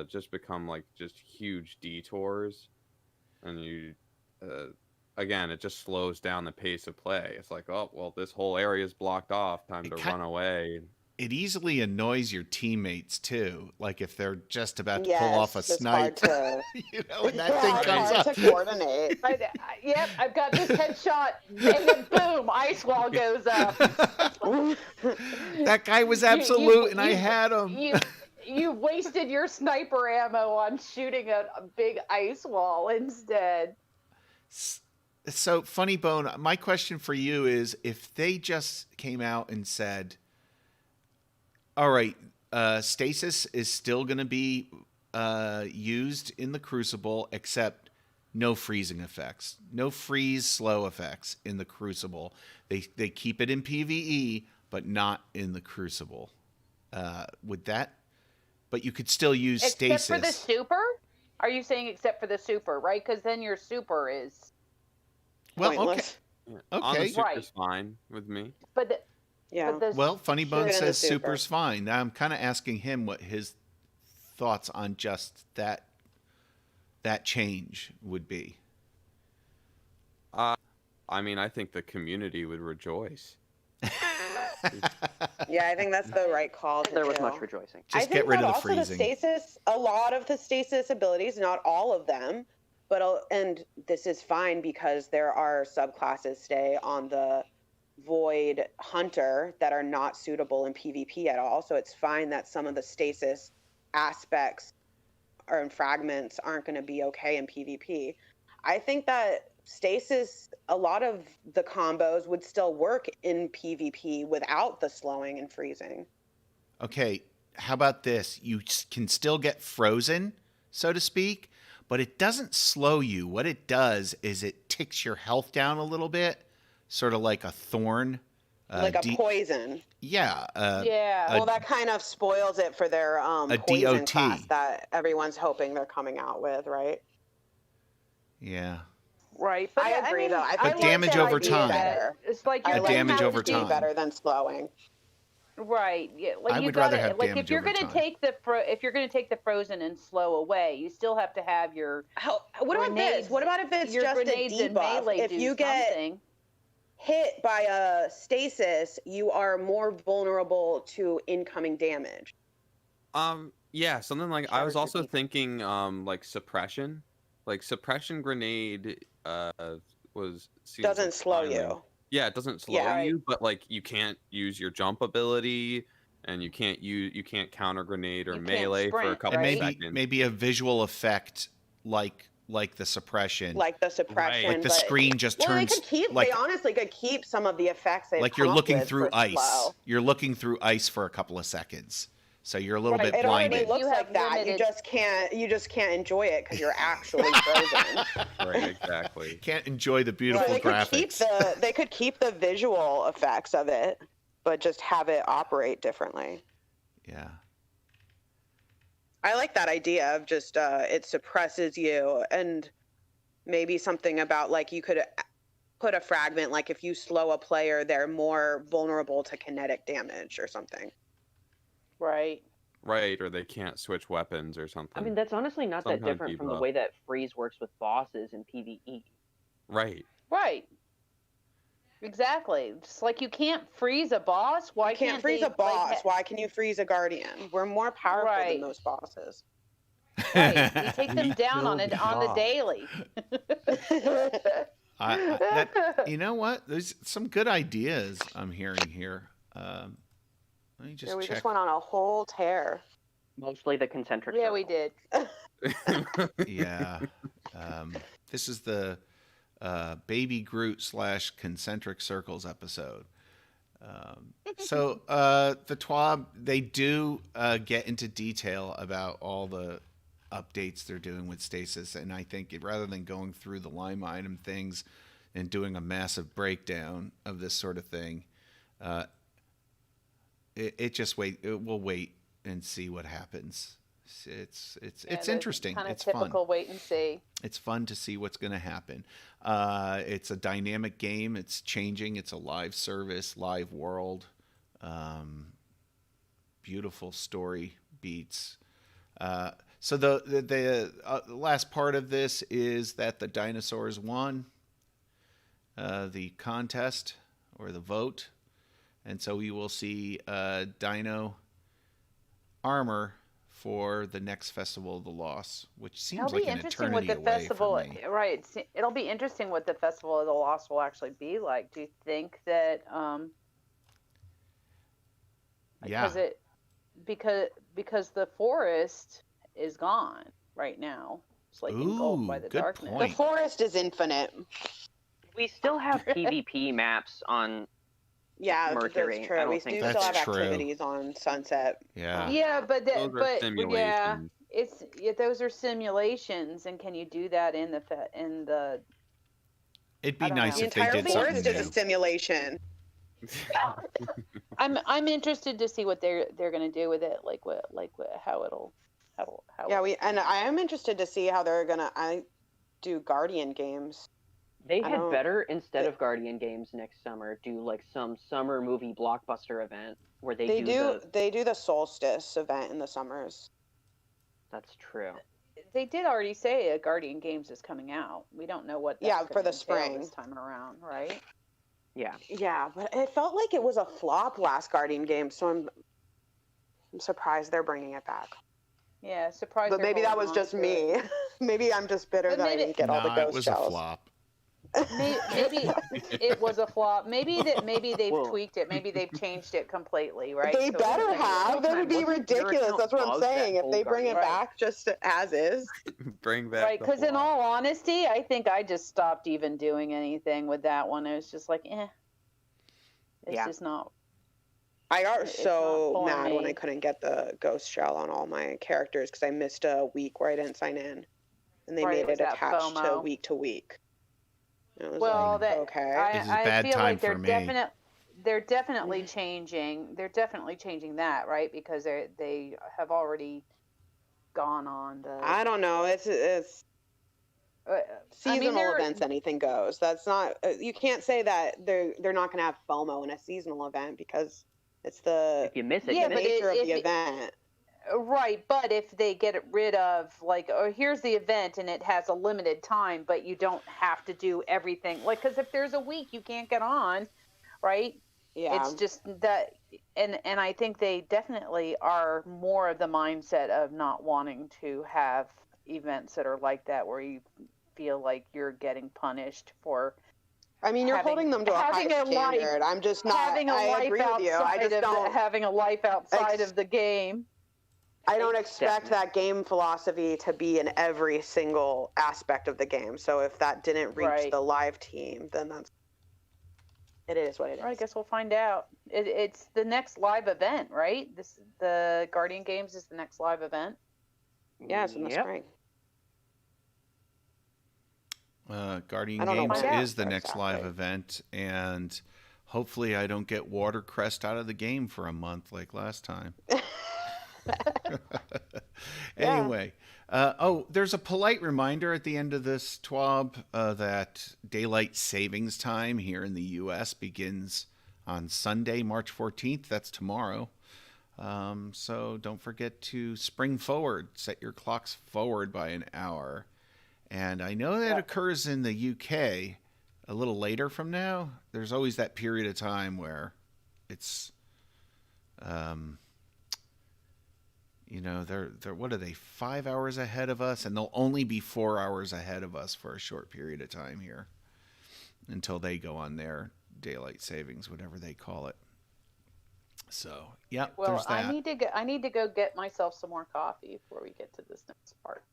just become like just huge detours, and you again it just slows down the pace of play. It's like, oh well, this whole area is blocked off, time to run away. It easily annoys your teammates too. Like if they're just about to Yes, pull off a it's snipe, hard to, and that yeah, thing it's comes hard up. to coordinate. Yep, I've got this headshot, and then boom, ice wall goes up. That guy was absolute, and I had him. You wasted your sniper ammo on shooting a big ice wall instead. So, Funny Bone, my question for you is, if they just came out and said, all right, stasis is still going to be used in the Crucible, except no freezing effects, no freeze slow effects in the Crucible. They keep it in PvE, but not in the Crucible. Would that? But you could still use stasis. Except for the super? Are you saying except for the super, right? Because then your super is... Well, okay. Pointless. On the Okay. super's Right. fine with me. But the, Yeah. but the Well, Funny Bone Put it in the says super. super's fine. Now I'm kind of asking him what his thoughts on just that change would be. I mean, I think the community would rejoice. Yeah, I think that's the right call. There was do. much rejoicing. Just I think get rid that of the also freezing. the stasis, a lot of the stasis abilities, not all of them, but and this is fine because there are subclasses, stay on the Void Hunter, that are not suitable in PvP at all. So it's fine that some of the stasis aspects or fragments aren't going to be okay in PvP. I think that stasis, a lot of the combos would still work in PvP without the slowing and freezing. Okay, how about this? You can still get frozen, so to speak, but it doesn't slow you. What it does is it ticks your health down a little bit, sort of like a thorn. Like a poison. Yeah. Yeah. Well, that kind of spoils it for their poison DOT. class that everyone's hoping they're coming out with, right? Yeah. Right. I agree, though. I But think damage that over idea time. better. It's like I you're like damage gonna over have to- time. better than slowing. Right. Yeah. Like I you would rather gotta have like damage if you're over gonna time. take the if you're gonna take the frozen and slow away, you still have to have your What about this? grenades- What about if it's your just a grenades and debuff? melee If do you get something. hit by a stasis, you are more vulnerable to incoming damage. Yeah, something like I was Character also debuff. thinking like suppression. Like suppression grenade was seems Doesn't like slow finally- you. Yeah, it doesn't slow Yeah. you, but like you can't use your jump ability and you can't counter grenade or You can't melee for a sprint, couple And right? seconds. maybe a visual effect like the suppression. Like the suppression. Like the but- screen just Well, they turns could keep. like They honestly could keep some of the effects. They've like you're come up looking with through for ice. slow. You're looking through ice for a couple of seconds. So you're a little Right. bit It already blinded. looks You have like that. limited- You just can't enjoy it because you're actually frozen. Right, exactly. Can't enjoy the So beautiful they graphics. they could keep the visual effects of it, but just have it operate differently. Yeah. I like that idea of just it suppresses you, and maybe something about like you could put a fragment like if you slow a player, they're more vulnerable to kinetic damage or something. Right. Right, or they can't switch weapons or something. I mean, that's honestly not Some that kind of different from the debuff. way that freeze works with bosses in PvE. Right. Right. Exactly. It's like you can't freeze a boss. Why You can't freeze they, a boss. Like, Why can you freeze a guardian? We're more powerful Right. than most bosses. right. You take them We down on kill it on the boss. daily. You know what? There's some good ideas I'm hearing here. Let me just Yeah, we check. just went on a whole tear. Mostly the concentric Yeah, we circle. did. Yeah. This is the Baby Groot / Concentric Circles episode. So the TWAB, they do get into detail about all the updates they're doing with stasis, and I think rather than going through the line item things and doing a massive breakdown of this sort of thing, we'll wait and see what happens. It's interesting. Kind of It's fun. typical wait and see. It's fun to see what's going to happen. It's a dynamic game. It's changing. It's a live service, live world. Beautiful story beats. So the last part of this is that the dinosaurs won the contest or the vote. And so we will see dino armor for the next Festival of the Lost, which seems It'll like be an interesting what eternity the away festival, from me. right? It'll be interesting what the Festival of the Lost will actually be like. Do you think that? Yeah. Because the forest is gone right now. It's like engulfed by the good darkness. point. The forest is infinite. We still have PvP maps on. Yeah, Mercury. that's I true. don't We think do that's still have true. activities on Sunset. Yeah. Yeah, but Those are yeah, simulations. those are simulations, and can you do that in the? It'd I be don't nice know. The if they entire did something forest is a new. simulation. I'm interested to see what they're going to do with it, how it'll. Yeah, I am interested to see how they're gonna do Guardian games. They I had don't- better, instead of Guardian games next summer, do like some summer movie blockbuster event where they They do the Solstice event in the summers. That's true. They did already say a Guardian Games is coming out. We don't know what. That's Yeah, gonna for the entail spring. this time around, right? Yeah. Yeah, but it felt like it was a flop last Guardian game, so I'm surprised they're bringing it back. Yeah, surprised. But they're maybe that holding was on just to me. it. Maybe I'm just bitter But that I maybe- didn't get all the Nah, ghost it was shells. a flop. Maybe it was a flop. Maybe they've Well- tweaked it. Maybe they've changed it completely, right? They So better it's like- have. That would be Wasn't your ridiculous. account That's what I'm bugged that saying. If whole they bring it Right. back just as is. Bring back Right, the because in flop. all honesty, I think I just stopped even doing anything with that one. It was just like, it's Yeah. just not. I got It's not so for mad when me. I couldn't get the ghost shell on all my characters because I missed a week where I didn't sign in, and they Right, it made was it that attached to FOMO. week to week. It was Well, like, that okay. This is I bad feel time like for me. they're definitely changing. They're definitely changing that, right? Because they have already gone on the. I don't know. It's I mean, seasonal they're- events. Anything goes. That's not. You can't say that they're not going to have FOMO in a seasonal event because it's the If you miss it, Yeah, you but miss it. nature of if the it- event. Right, but if they get rid of like, oh, here's the event and it has a limited time, but you don't have to do everything. Like, because if there's a week you can't get on, right? Yeah. It's just that, and I think they definitely are more of the mindset of not wanting to have events that are like that where you feel like you're getting punished for I mean, you're having- holding them to a high having a life- standard. I'm just not. having a I life agree with you. I outside just of don't. having a life outside Ex- of the game. I don't expect Definitely. that game philosophy to be in every single aspect of the game. So if that didn't reach Right. the live team, then it is what it is. I guess we'll find out. It's the next live event, right? The Guardian Games is the next live event. Yeah, it's in the Yep. spring. Guardian I don't know Games when is the next live exactly. event, and hopefully I don't get watercrest out of the game for a month like last time. Anyway, there's a polite reminder at the end of this TWAB that daylight savings time here in the U.S. begins on Sunday, March 14th. That's tomorrow. So don't forget to spring forward, set your clocks forward by an hour. And I know that occurs in the UK a little later from now. There's always that period of time where it's, they're what are they, 5 hours ahead of us? And they'll only be 4 hours ahead of us for a short period of time here until they go on their daylight savings, whatever they call it. So, yeah, Well, there's that. I need to go get myself some more coffee before we get to this next part.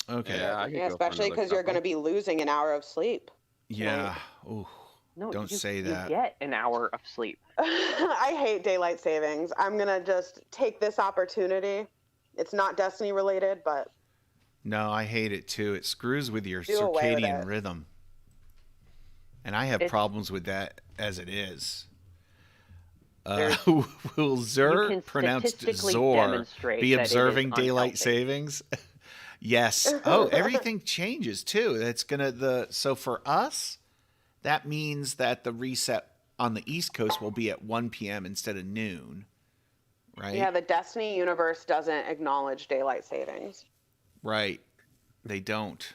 Okay. Yeah, I could Yeah, go for especially another because you're going to couple. be losing an hour of sleep. Yeah. Ooh. No, Don't you, say you that. get an hour of sleep. I hate daylight savings. I'm going to just take this opportunity. It's not Destiny related, but No, I hate it too. It screws with your Do away with circadian it. rhythm. And I have It's- problems with that as it is. There's- Will You Zer, can pronounced statistically Zor, demonstrate be that it is observing daylight unhealthy. savings? Yes. Oh, everything changes too. It's so for us, that means that the reset on the East Coast will be at 1 p.m. instead of noon. Right? yeah, the Destiny universe doesn't acknowledge daylight savings. Right. They don't.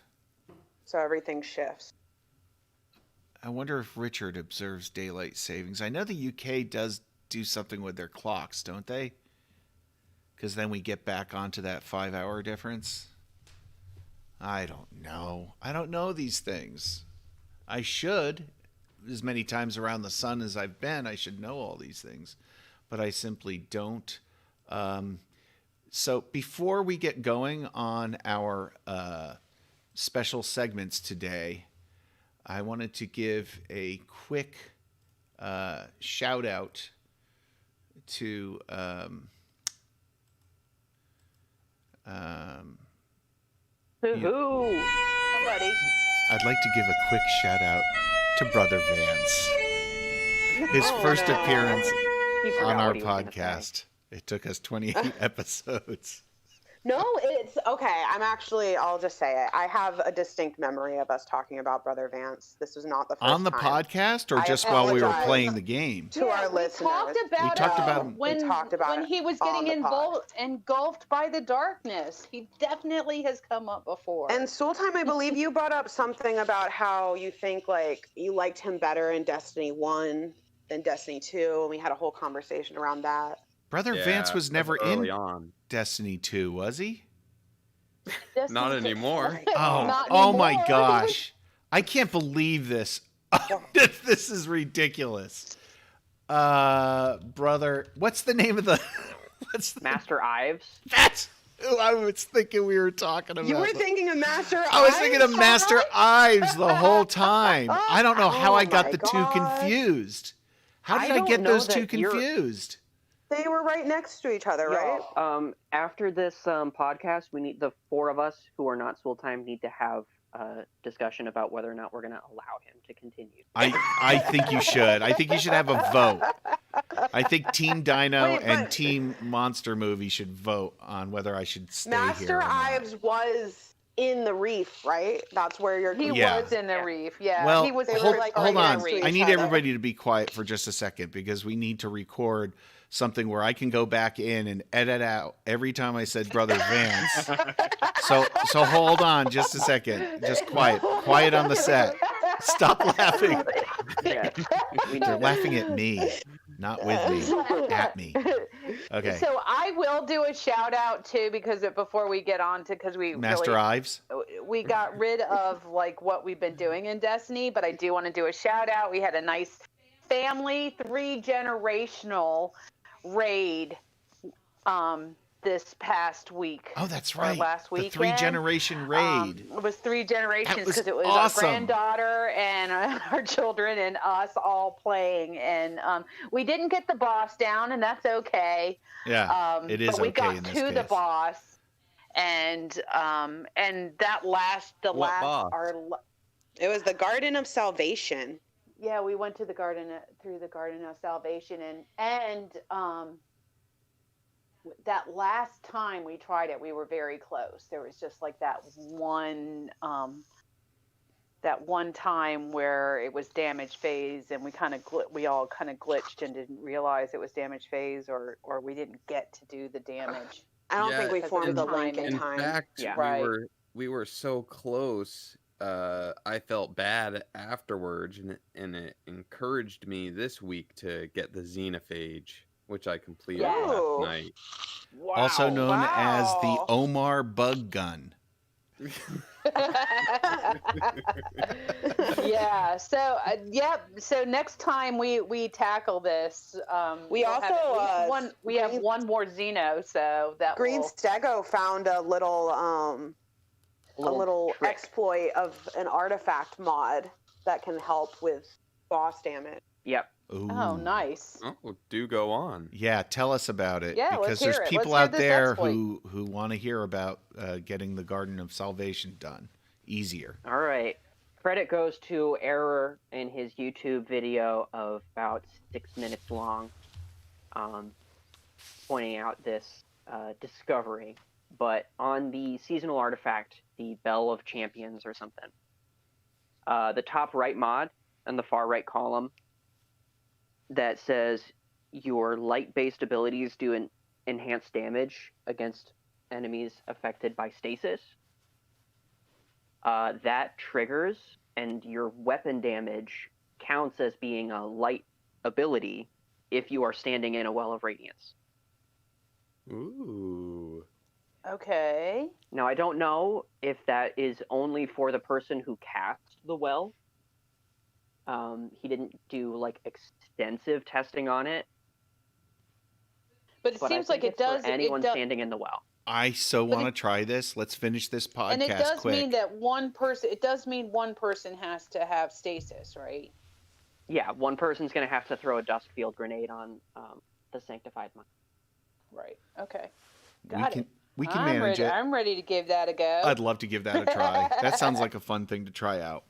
So everything shifts. I wonder if Richard observes daylight savings. I know the UK does do something with their clocks, don't they? Because then we get back onto that 5-hour difference. I don't know. I don't know these things. I should. As many times around the sun as I've been, I should know all these things. But I simply don't. So before we get going on our special segments today, I wanted to give a quick shout out to Who? Somebody. I'd like to give a quick shout out to Brother Vance. His Oh, first no. appearance He forgot on our what he was gonna say. podcast. It took us 28 episodes. No, it's okay. I'll just say it. I have a distinct memory of us talking about Brother Vance. This was not the first On the time. podcast or I just while we were apologize. playing the game? To our we listeners. talked about We talked about him. when, We talked about when it he was on getting the pod. engulfed by the darkness. He definitely has come up before. And Sultan, I believe you brought up something about how you think like you liked him better in Destiny 1 than Destiny 2, and we had a whole conversation around that. Brother Yeah, Vance was that's never early in on. Destiny 2, was he? Destiny Not 2 anymore. Oh, Not oh my anymore. gosh. I can't believe this. This is ridiculous. Brother, what's the name of the... Master Ives. That's who I was thinking we were talking about. You were thinking of Master Ives? I was thinking of Master Ives the whole time. I don't know how Oh I got my the two gosh. confused. How did I I don't get know those two that you're- confused? They were right next to each other, right? After this podcast, we need the four of us who are not full time need to have a discussion about whether or not we're going to allow him to continue. I think you should. I think you should have a vote. I think Team Dino Wait, and but- Team Monster Movie should vote on whether I should stay here. Master or not. Ives was in the reef, right? That's where you're. He Yeah. was in the reef. Yeah. Well, he was. they were, hold, like, hold right on. next to I each need other. everybody to be quiet for just a second because we need to record something where I can go back in and edit out every time I said Brother Vance. So hold on just a second. Just quiet. Quiet on the set. Stop laughing. Yeah, we They're need laughing at me, not with me. At me. Okay. So I will do a shout out too because before we get on to because we Master really, Ives. we got rid of like what we've been doing in Destiny, but I do want to do a shout out. We had a nice family 3-generational raid this past week. Oh, that's or right. last The weekend. 3-generation raid. It was 3 generations was because it was awesome. our granddaughter and our children and us all playing. And we didn't get the boss down, and that's okay. Yeah, it is but we okay got in this to the case. boss, and that What boss? It was the Garden of Salvation. yeah, we went to the garden through the Garden of Salvation, and that last time we tried it, we were very close. There was just like that one time where it was damage phase, and we all kind of glitched and didn't realize it was damage phase, or we didn't get to do the damage. I don't Yeah, think we because formed of the the link in In time. fact, Yeah. Right. we were so close. I felt bad afterwards, and it encouraged me this week to get the Xenophage, which I completed Ooh. last night. Also known as the Wow. Omar Bug Gun. Yeah. So So next time we tackle this, We we'll also, have, we have Green- one more Xeno. So that Green will, Stego found a little trick. exploit of an artifact mod that can help with boss damage. Yep. Ooh. Oh, nice. Oh, do go on. Yeah, tell us about it. Yeah, because let's there's hear it. people Let's hear out this there exploit. who want to hear about getting the Garden of Salvation done easier. All right. Credit goes to Error in his YouTube video of about 6 minutes long, pointing out this discovery. But on the seasonal artifact, the Bell of Champions or something, the top right mod and the far right column that says your light-based abilities do enhanced damage against enemies affected by stasis. That triggers, and your weapon damage counts as being a light ability if you are standing in a well of radiance. Ooh. Okay. Now, I don't know if that is only for the person who casts the well. He didn't do like extensive testing on it, But it but I seems like think it it's for does. anyone it does, standing in the well. I so But want to try this. Let's finish this podcast and it does quick. mean that one person. It does mean one person has to have stasis, right? Yeah, one person's going to have to throw a dust field grenade on the sanctified mind. Right. Okay. we Got can it. we can I'm manage ready. it. I'm ready to give that a go. I'd love to give that a try. That sounds like a fun thing to try out.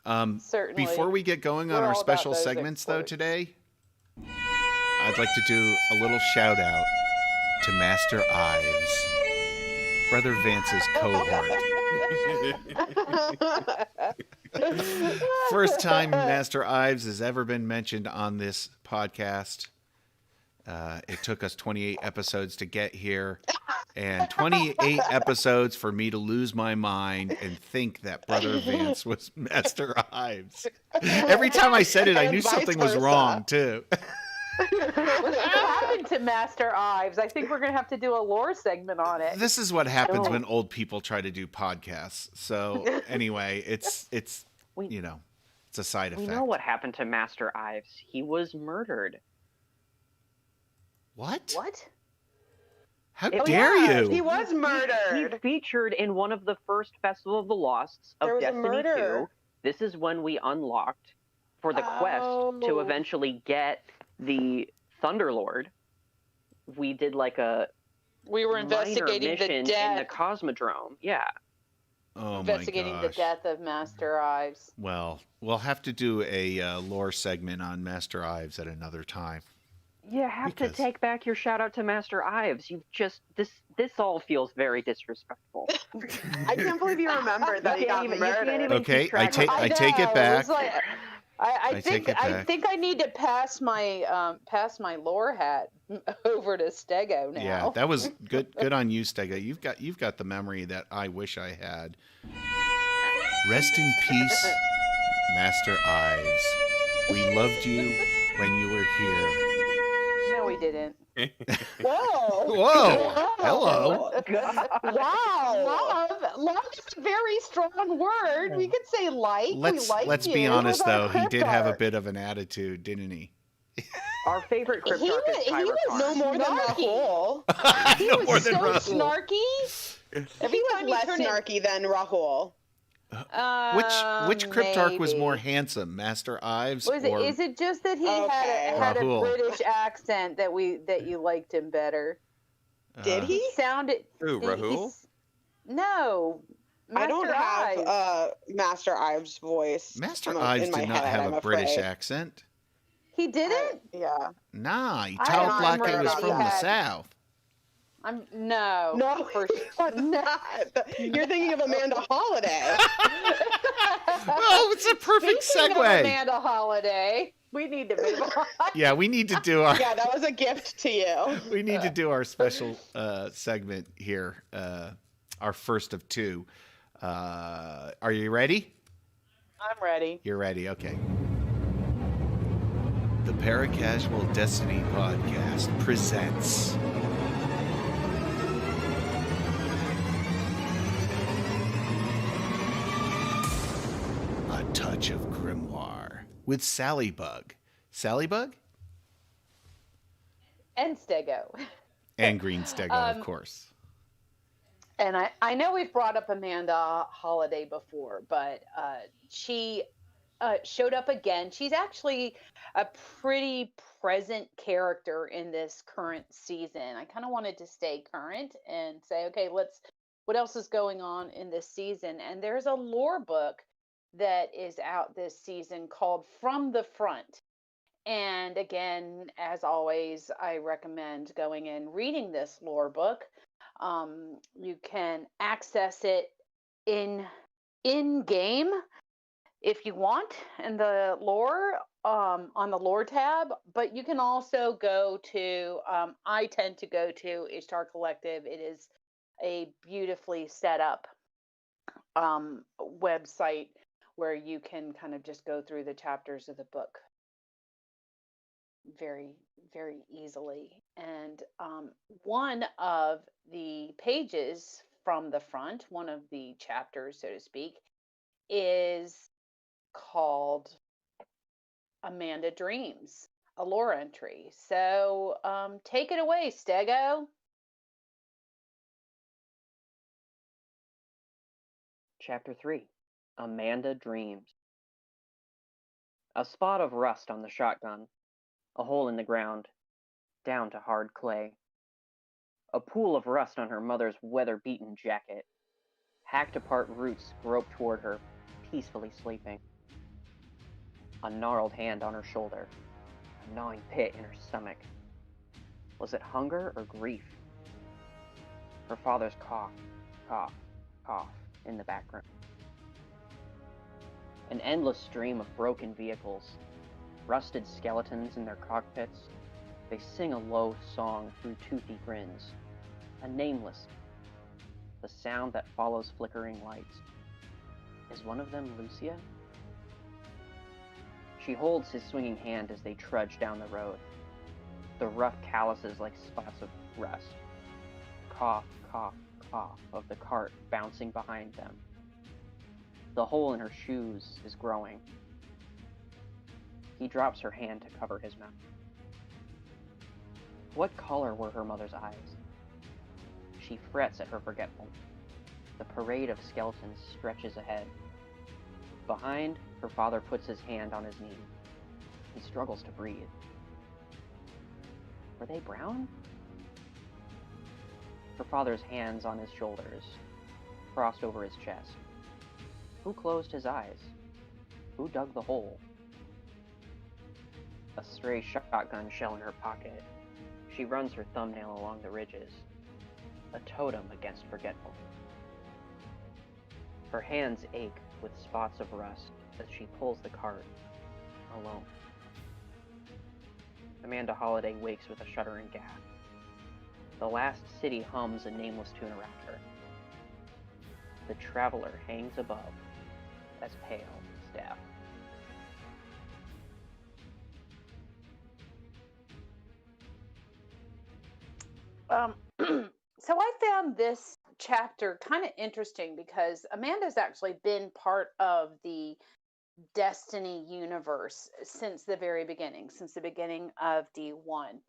Certainly. Before we get going on We're our all about special those segments, though, exploits. today, I'd like to do a little shout out to Master Ives, Brother Vance's cohort. First time Master Ives has ever been mentioned on this podcast. It took us 28 episodes to get here, and 28 episodes for me to lose my mind and think that Brother Vance was Master Ives. Every time I said it, I And knew vice something was versa. wrong, too. What happened to Master Ives? I think we're gonna have to do a lore segment on it. This is what happens No. when old people try to do podcasts. So anyway, it's you know, it's a side We effect. know what happened to Master Ives. He was murdered. What? What? How Oh, dare yeah, you? he was He murdered. featured in one of the first Festival of the Losts of There was a Destiny murder. 2. This is when we unlocked for the quest to Oh. eventually get the Thunderlord. We did like a We were minor investigating the mission in the death. Cosmodrome. Yeah. Oh Investigating my the gosh. death of Master Ives. Well, we'll have to do a lore segment on Master Ives at another time. You have to Because- take back your shout out to Master Ives. You've just this all feels very disrespectful. I can't believe you remembered that he You got can't murdered. even Okay, keep track of it. I take it know, back. it's like- I I think take it I back. think I need to pass my lore hat over to Stego now. Yeah, that was good. Good on you, Stega. You've got the memory that I wish I had. Rest in peace, Master Ives. We loved you when you were here. No, we didn't. Whoa. Whoa! Hello. Wow. Love is a very strong word. We could say like. Let's be honest though. He did have a bit of an attitude, didn't he? Our favorite Cryptarch He is was Pyrocarp. No more than Snarky. Rahul. He No was more than so Rahul. snarky. Every He was time less turned it- snarky than Rahul. Which Cryptarch was more maybe. handsome, Master Ives Was it? or Is it just that he Okay. had a Rahul. British accent that you liked him better? Did he? He sounded. Who, Rahul? No. I don't Master have Ives. Master Ives' voice. Master in Ives my did not head, have I'm a British afraid. He accent. didn't. Yeah. Nah, he I talked don't like he remember was that he from the had- South. No. No, For that's not. You're thinking of Amanda Holliday. Oh, it's a perfect Speaking of segue. Amanda Holiday, we need to move on. Yeah, we need to do our Yeah, that was a gift to you. we need to do our special segment here, our first of two. Are you ready? I'm ready. You're ready. Okay. The Paracasual Destiny Podcast presents A Touch of Grimoire with Sally Bug. Sally Bug? And Stego. And Green Stego, of course. And I know we've brought up Amanda Holiday before, but she showed up again. She's actually a pretty present character in this current season. I kind of wanted to stay current and say, okay, what else is going on in this season? And there's a lore book that is out this season called From the Front. And again, as always, I recommend going and reading this lore book. You can access it in game if you want in the lore on the lore tab, but you can also go to I tend to go to Ishtar Collective. It is a beautifully set up website where you can kind of just go through the chapters of the book very, very easily. And one of the pages from the front, one of the chapters, so to speak, is called Amanda Dreams, a lore entry. So take it away, Stego. Chapter 3 Amanda Dreams. A spot of rust on the shotgun, a hole in the ground, down to hard clay. A pool of rust on her mother's weather-beaten jacket. Hacked apart roots groped toward her, peacefully sleeping. A gnarled hand on her shoulder, a gnawing pit in her stomach. Was it hunger or grief? Her father's cough, cough, cough in the background. An endless stream of broken vehicles, rusted skeletons in their cockpits. They sing a low song through toothy grins, a nameless, the sound that follows flickering lights. Is one of them Lucia? She holds his swinging hand as they trudge down the road, the rough calluses like spots of rust. Cough, cough, cough of the cart bouncing behind them. The hole in her shoes is growing. He drops her hand to cover his mouth. What color were her mother's eyes? She frets at her forgetfulness. The parade of skeletons stretches ahead. Behind, her father puts his hand on his knee. He struggles to breathe. Were they brown? Her father's hands on his shoulders, crossed over his chest. Who closed his eyes? Who dug the hole? A stray shotgun shell in her pocket. She runs her thumbnail along the ridges. A totem against forgetfulness. Her hands ache with spots of rust as she pulls the cart, alone. Amanda Holliday wakes with a shuddering gasp. The last city hums a nameless tune around her. The traveler hangs above, as pale as death. So I found this chapter kind of interesting because Amanda's actually been part of the Destiny universe since the very beginning, since the beginning of D1.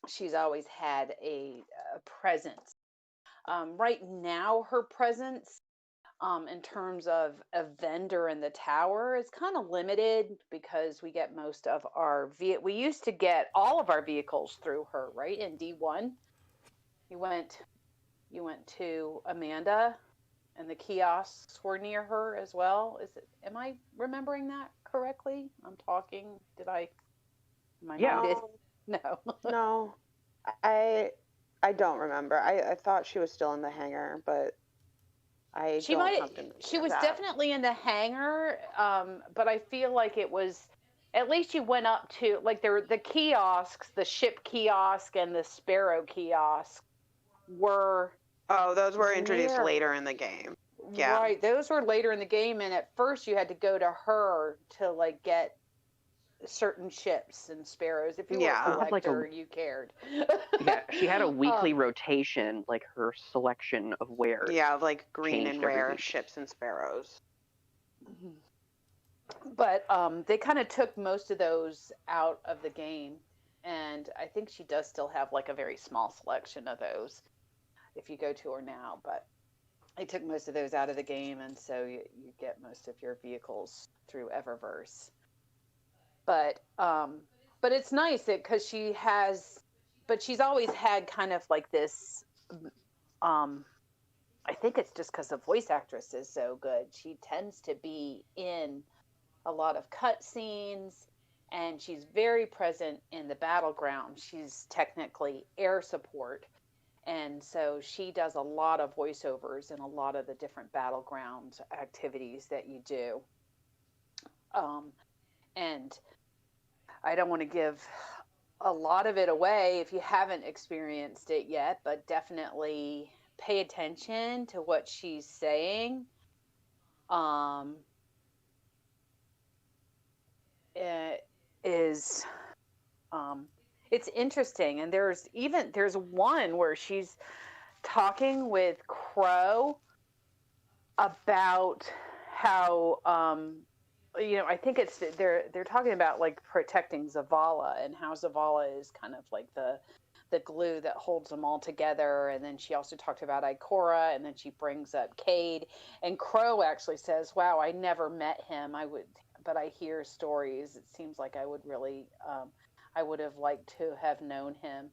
She's always had a presence. Right now, her presence in terms of a vendor in the tower is kind of limited because we get most of our we used to get all of our vehicles through her, right? In D1, you went to Amanda, and the kiosks were near her as well. Am I remembering that correctly? I'm talking. Am I Yeah. muted? No. No, I don't remember. I thought she was still in the hangar, but I She don't might. have to know She was that. definitely in the hangar, but I feel like it was. At least you went up to like there were the kiosks, the ship kiosk and the Sparrow kiosk were Oh, those were introduced near. later in the game. Yeah. Right, those were later in the game, and at first you had to go to her to like get certain ships and Sparrows. If you Yeah. were It a had, like, collector, you cared. Yeah, she had a weekly rotation, like her selection of wares. Yeah, of like green changed and every rare week. ships and sparrows. But they kind of took most of those out of the game, and I think she does still have like a very small selection of those if you go to her now. But they took most of those out of the game, and so you get most of your vehicles through Eververse. But it's nice because she's always had kind of like this. I think it's just because the voice actress is so good. She tends to be in a lot of cutscenes, and she's very present in the battleground. She's technically air support, and so she does a lot of voiceovers in a lot of the different battleground activities that you do. And I don't want to give a lot of it away if you haven't experienced it yet, but definitely pay attention to what she's saying. It is it's interesting, and there's one where she's talking with Crow about how I think it's they're talking about like protecting Zavala and how Zavala is kind of like the glue that holds them all together. And then she also talked about Ikora, and then she brings up Cade, and Crow actually says, "Wow, I never met him. But I hear stories. It seems like I would have liked to have known him."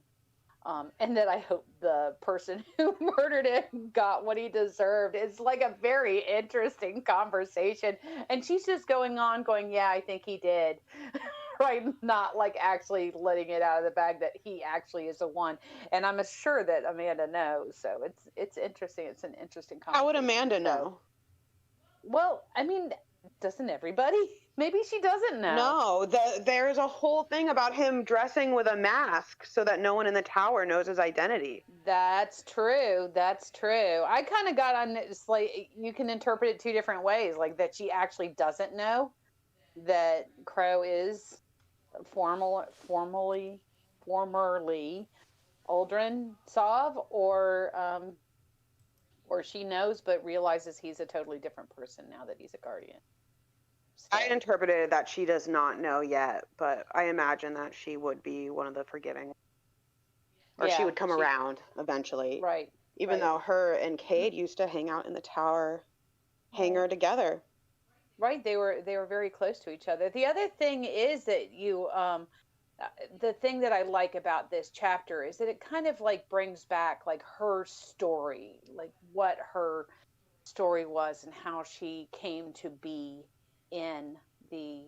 And that I hope the person who murdered him got what he deserved. It's like a very interesting conversation. And she's just going, yeah, I think he did. Right? Not like actually letting it out of the bag that he actually is the one. And I'm sure that Amanda knows. So it's interesting. It's an interesting conversation. How would Amanda know? Well, I mean, doesn't everybody? Maybe she doesn't know. No, there's a whole thing about him dressing with a mask so that no one in the tower knows his identity. That's true. That's true. I kind of got on it's like you can interpret it two different ways, like that she actually doesn't know that Crow is formerly Aldrin Sov, or she knows but realizes he's a totally different person now that he's a guardian. So, I interpreted that she does not know yet, but I imagine that she would be one of the forgiving. Or she would come around eventually. Right. Even though her and Cade used to hang out in the tower hangar together. Right, they were very close to each other. The other thing is that the thing that I like about this chapter is that it kind of like brings back like her story, like what her story was and how she came to be in the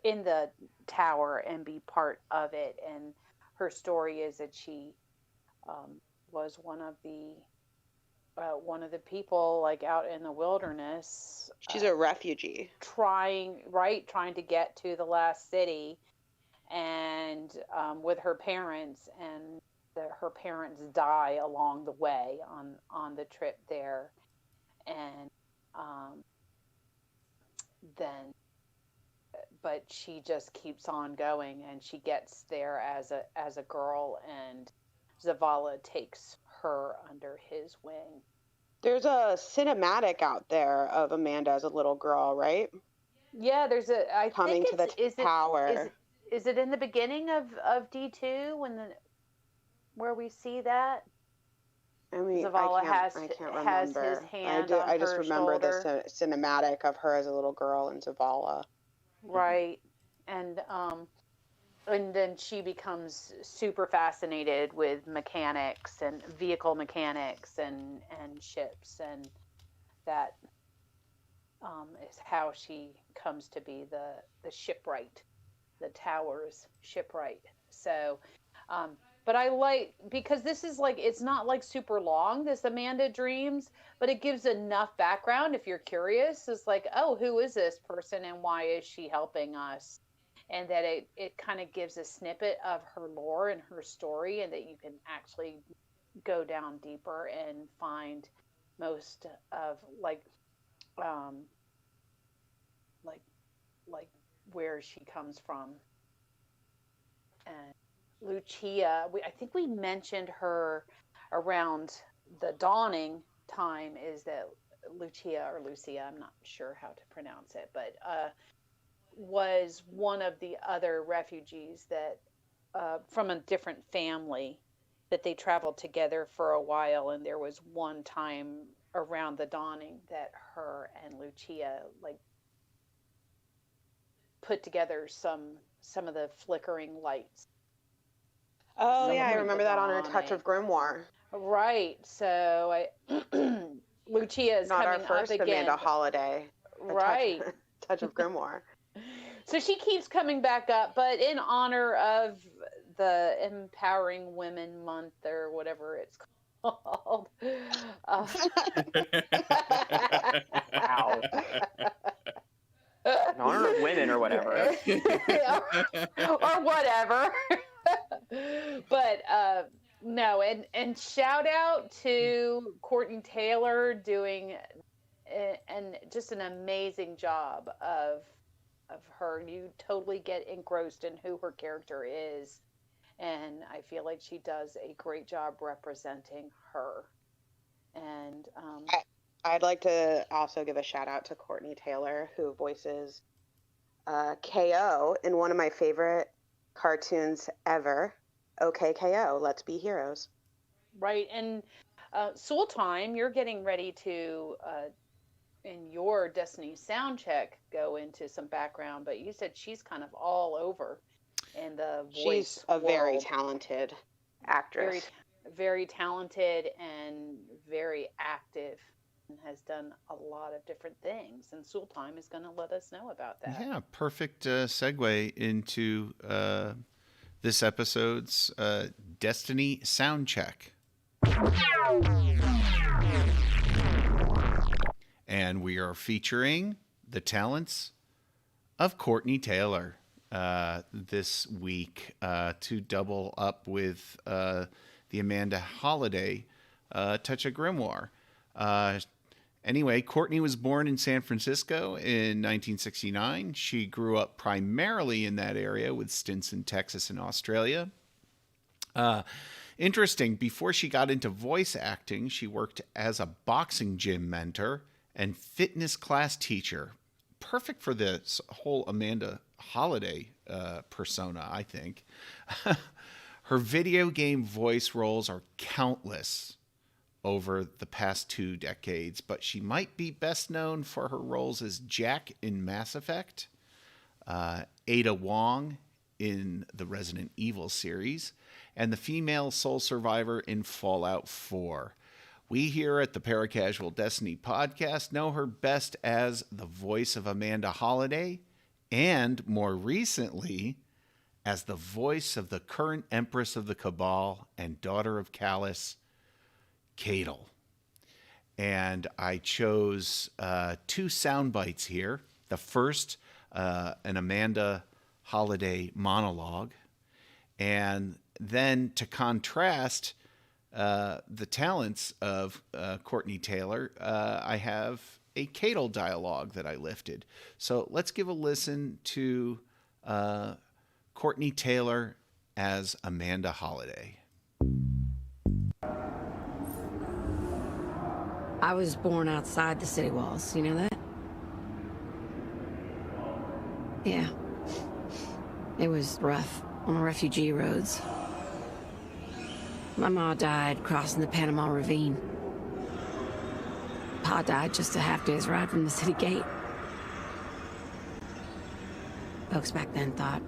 in the tower and be part of it. And her story is that she was one of the people like out in the wilderness. She's a refugee. Trying to get to the last city, and with her parents, and her parents die along the way on the trip there, and then but she just keeps on going, and she gets there as a girl, and Zavala takes her under his wing. There's a cinematic out there of Amanda as a little girl, right? Yeah, there's I coming think to the tower. Is it in the beginning of D2 where we see that? I mean, Zavala I can't remember. has his hand on I just her remember shoulder. the cinematic of her as a little girl and Zavala. Right, and then she becomes super fascinated with mechanics and vehicle mechanics and ships, and that is how she comes to be the shipwright, the tower's shipwright. So, but I like, because this is like, it's not like super long, this Amanda Dreams, but it gives enough background if you're curious. It's like, oh, who is this person and why is she helping us? And that it kind of gives a snippet of her lore and her story, and that you can actually go down deeper and find most of like where she comes from. And Lucia, I think we mentioned her around the dawning time, is that Lucia, I'm not sure how to pronounce it, but was one of the other refugees that from a different family, that they traveled together for a while, and there was one time around the dawning that her and Lucia like put together some of the flickering lights. Oh yeah, I remember that on A Touch of Grimoire. Right. So Lucia is not coming our first up again. Amanda Holliday. Right. Touch of Grimoire. So she keeps coming back up, but in honor of the Empowering Women Month or whatever it's called. Wow. In honor of women or whatever. or whatever. But no, and shout out to Courtenay Taylor doing and just an amazing job of her. You totally get engrossed in who her character is, and I feel like she does a great job representing her. And I'd like to also give a shout out to Courtenay Taylor, who voices KO in one of my favorite cartoons ever, OK KO, Let's Be Heroes. Right, and Soul Time, you're getting ready to, in your Destiny sound check, go into some background, but you said she's kind of all over in the voice She's a world. very talented actress. Very talented and very active, and has done a lot of different things. And Soul Time is going to let us know about that. Yeah, perfect segue into this episode's Destiny sound check. And we are featuring the talents of Courtenay Taylor this week to double up with the Amanda Holliday Touch of Grimoire. Anyway, Courtenay was born in San Francisco in 1969. She grew up primarily in that area with stints in Texas and Australia. In Interesting, before she got into voice acting, she worked as a boxing gym mentor and fitness class teacher. Perfect for this whole Amanda Holliday persona, I think. Her video game voice roles are countless over the past 2 decades, but she might be best known for her roles as Jack in Mass Effect, Ada Wong in the Resident Evil series, and the female sole survivor in Fallout 4. We here at the Paracasual Destiny podcast know her best as the voice of Amanda Holliday, and more recently, as the voice of the current Empress of the Cabal and daughter of Callus, Cadel. And I chose 2 sound bites here. The first, an Amanda Holliday monologue, and then to contrast the talents of Courtenay Taylor, I have a Cadel dialogue that I lifted. So let's give a listen to Courtenay Taylor as Amanda Holliday. I was born outside the city walls, you know that? Yeah. It was rough on the refugee roads. My ma died crossing the Panama Ravine. Pa died just a half day's ride from the city gate. Folks back then thought,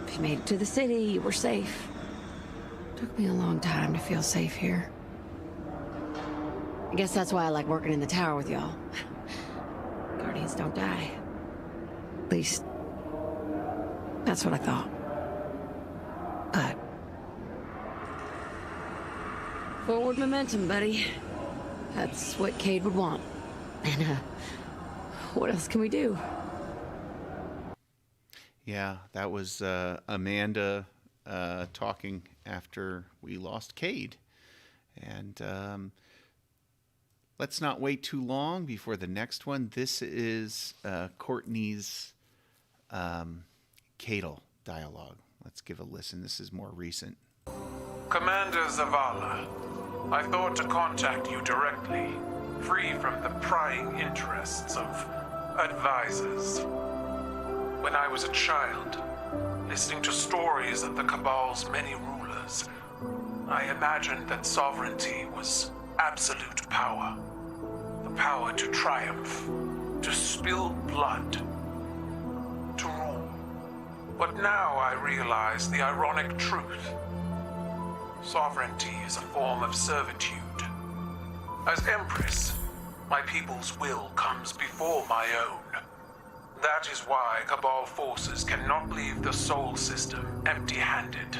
if you made it to the city, you were safe. Took me a long time to feel safe here. I guess that's why I like working in the tower with y'all. Guardians don't die. At least, that's what I thought. But forward momentum, buddy. That's what Cade would want. And, what else can we do? Yeah, that was Amanda talking after we lost Cade. And let's not wait too long before the next one. This is Courtney's Cadel dialogue. Let's give a listen. This is more recent. Commander Zavala, I thought to contact you directly, free from the prying interests of advisors. When I was a child, listening to stories of the Cabal's many rulers, I imagined that sovereignty was absolute power. The power to triumph, to spill blood, to rule. But now I realize the ironic truth. Sovereignty is a form of servitude. As Empress, my people's will comes before my own. That is why Cabal forces cannot leave the Sol system empty-handed.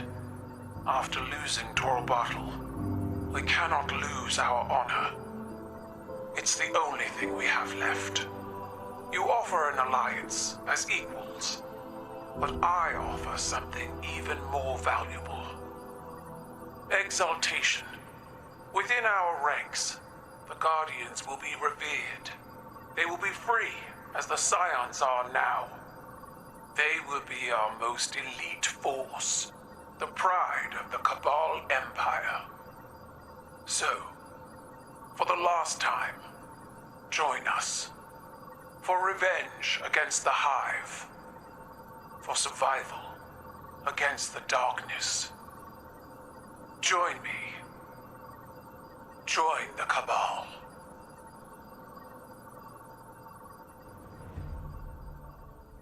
After losing Torobatl, we cannot lose our honor. It's the only thing we have left. You offer an alliance as equals, but I offer something even more valuable. Exaltation. Within our ranks, the Guardians will be revered. They will be free, as the Scions are now. They will be our most elite force, the pride of the Cabal Empire. So, for the last time, join us. For revenge against the Hive. For survival against the darkness. Join me. Join the Cabal.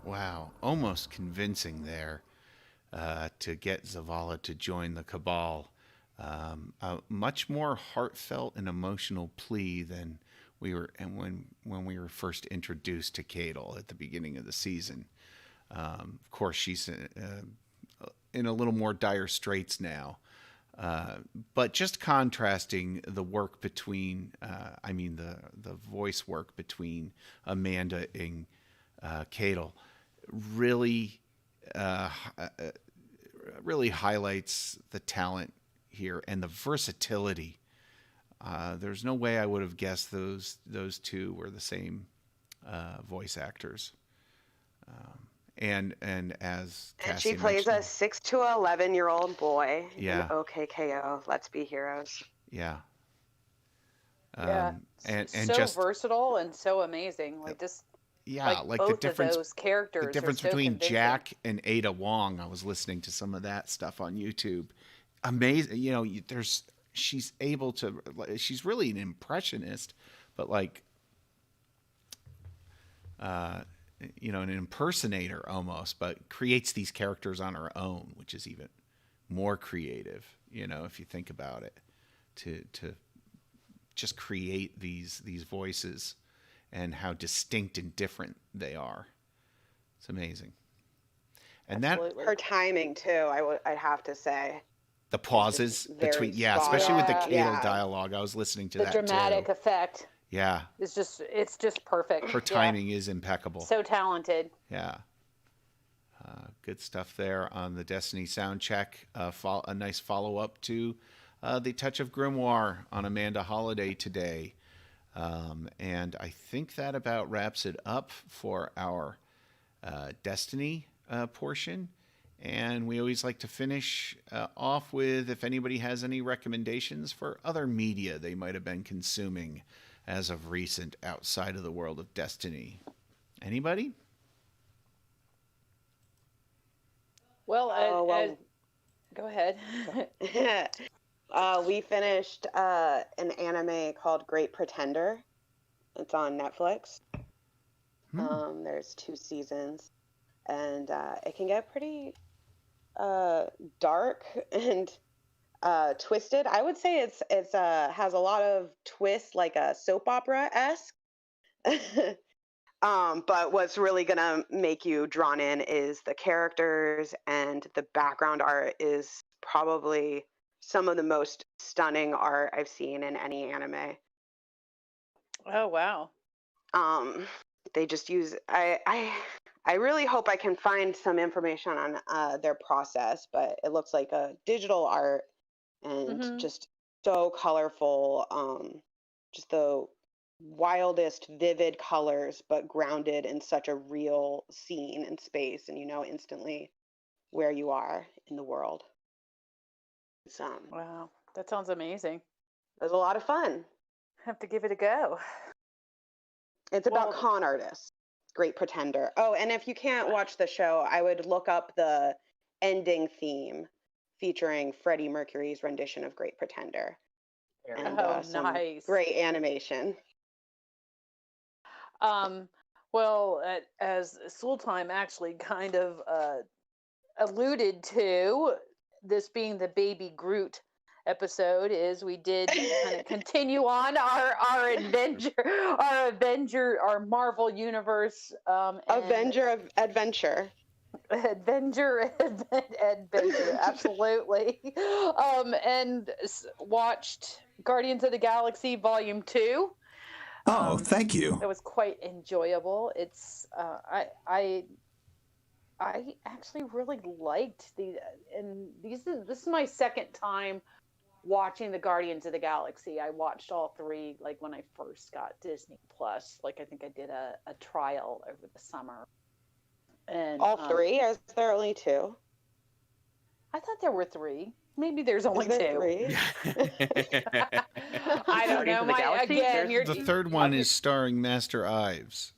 Wow, almost convincing there to get Zavala to join the Cabal. A much more heartfelt and emotional plea than we were, and when we were first introduced to Cadel at the beginning of the season. Of course, she's in a little more dire straits now. But just contrasting the work between, the voice work between Amanda and Cadel really highlights the talent here and the versatility. There's no way I would have guessed those two were the same voice actors. and as And she Cassie plays a mentioned, 6 to 11-year-old boy Yeah. in OKKO. Let's be heroes. yeah, Yeah, and so just versatile and so amazing. Like just yeah, like both the of those characters are difference so between convincing. Jack and Ada Wong. I was listening to some of that stuff on YouTube. Amazing, she's able to. She's really an impressionist, but like, an impersonator almost, but creates these characters on her own, which is even more creative. If you think about it, to just create these voices and how distinct and different they are. It's amazing. And Absolutely. Her timing too, I'd have to say. the pauses very between, spot especially with the on. Cadle Yeah. dialogue. I was listening to The that dramatic too. effect Yeah, is it's just perfect. her timing is impeccable. So talented. Yeah. Good stuff there on the Destiny sound check. A nice follow up to the Touch of Grimoire on Amanda Holliday today. And I think that about wraps it up for our Destiny portion. And we always like to finish off with if anybody has any recommendations for other media they might have been consuming as of recent outside of the world of Destiny. Anybody? Well, well, go ahead. we finished an anime called Great Pretender. It's on Netflix. There's 2 seasons, and it can get pretty dark and twisted. I would say it's has a lot of twists, like a soap opera-esque. But what's really gonna make you drawn in is the characters, and the background art is probably some of the most stunning art I've seen in any anime. Oh wow. They just use I really hope I can find some information on their process, but it looks like a digital art and just so colorful. Just the wildest, vivid colors, but grounded in such a real scene and space, and you know instantly where you are in the world. It's, Wow, that sounds amazing. it was a lot of fun. Have to give it a go. It's about con artists. Great Pretender. Oh, and if you can't watch the show, I would look up the ending theme featuring Freddie Mercury's rendition of Great Pretender. And some nice. great animation. Well, as Sultime actually kind of alluded to, this being the Baby Groot episode, is we did kind of continue on our adventure, our Marvel universe Avenger of Adventure. Adventure, absolutely. And watched Guardians of the Galaxy Volume 2. Oh, thank you. It was quite enjoyable. It's I actually really liked this is my second time watching the Guardians of the Galaxy. I watched all 3 like when I first got Disney Plus. Like I think I did a trial over the summer. And all 3? Is there only 2? I thought there were 3. Maybe there's only 2. 3? I don't know. The third one is starring Master Ives.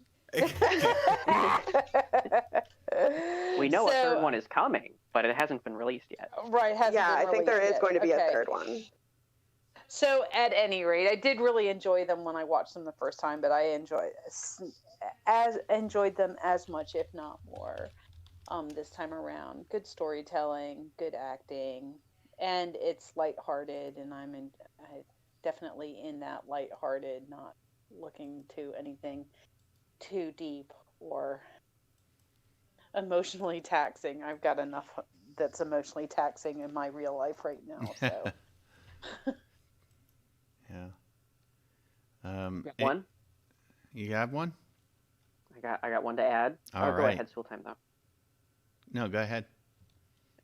We know a third one is coming, but it hasn't been released yet. Right. I think there is going to be a third one. So at any rate, I did really enjoy them when I watched them the first time, but I enjoyed them as much, if not more, this time around. Good storytelling, good acting, and it's lighthearted, and I'm definitely in that lighthearted, not looking to anything too deep or emotionally taxing. I've got enough that's emotionally taxing in my real life right now. So. Yeah. One. You have one? I got one to add. All Go right. ahead, Sultime, though. No, go ahead.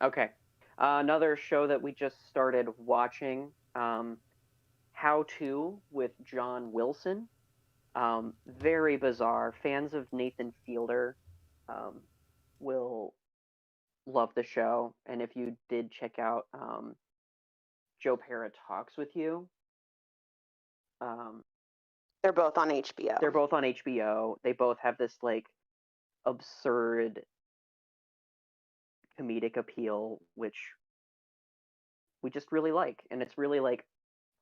Okay. Another show that we just started watching, How To with John will love the show. And if you did check out Joe Pera Talks with You, They're both on HBO. they're both on HBO. They both have this like absurd comedic appeal, which we just really like. And it's really like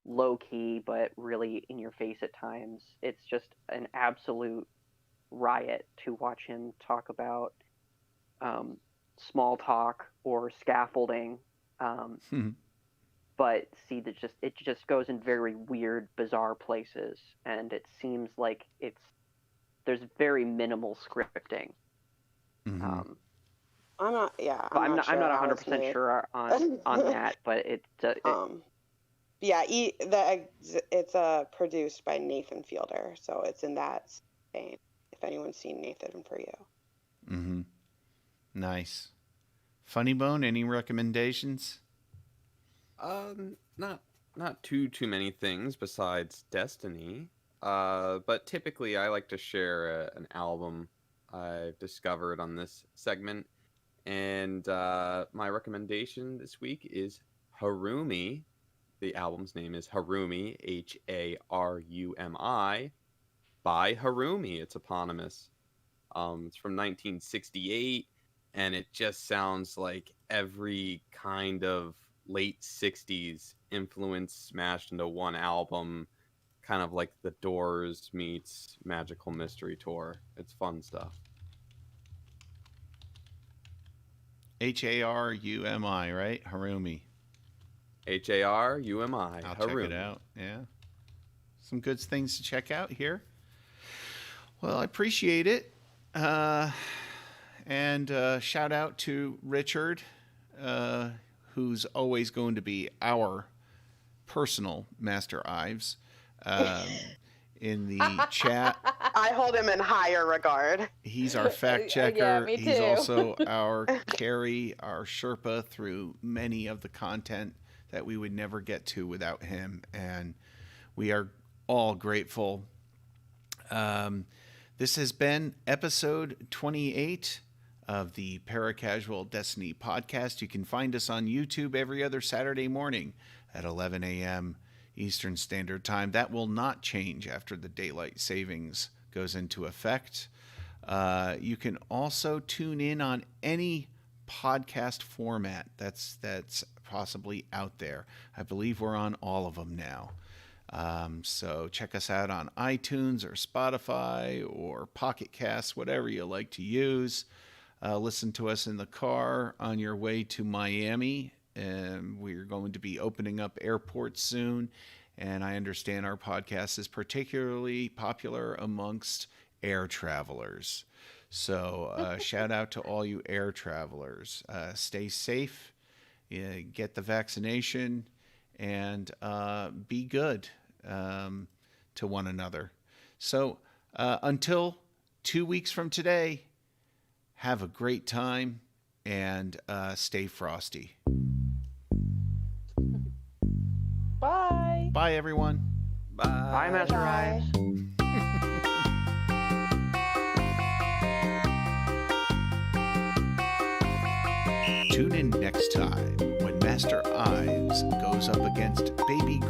low key, but really in your face at times. It's just an absolute riot to watch him talk about small talk or scaffolding. But see that it just goes in very weird, bizarre places, and it seems like there's very minimal scripting. Mm-hmm. I'm not. Yeah, I'm not sure 100% sure on that, but yeah, it's produced by Nathan Fielder, so it's in that vein. If anyone's seen Nathan for You. Mm-hmm. Nice. Funny Bone, any recommendations? Not too many things besides Destiny. But typically I like to share an album I've discovered on this segment, and my recommendation this week is Harumi. The album's name is Harumi, Harumi, by Harumi. It's eponymous. It's from 1968, and it just sounds like every kind of late 60s influence smashed into one album, kind of like The Doors meets Magical Mystery Tour. It's fun stuff. Harumi, right? Harumi. Harumi. I'll check it out. Yeah. Some good things to check out here. Well, I appreciate it. And shout out to Richard, who's always going to be our personal Master Ives. In the chat, I hold him in higher regard. He's our fact checker. Yeah, me He's too. also our carry, our Sherpa through many of the content that we would never get to without him. And we are all grateful. This has been episode 28 of the Paracasual Destiny podcast. You can find us on YouTube every other Saturday morning at 11 a.m. Eastern Standard Time. That will not change after the daylight savings goes into effect. You can also tune in on any podcast format that's possibly out there. I believe we're on all of them now. So check us out on iTunes or Spotify or Pocket Casts, whatever you like to use. Listen to us in the car on your way to Miami. And we're going to be opening up airports soon. And I understand our podcast is particularly popular amongst air travelers. So shout out to all you air travelers. Stay safe, get the vaccination, and be good to one another. So until 2 weeks from today, have a great time and stay frosty. Bye. Bye, everyone. Bye. Bye, Master Ives. Tune in next time when Master Ives goes up against Baby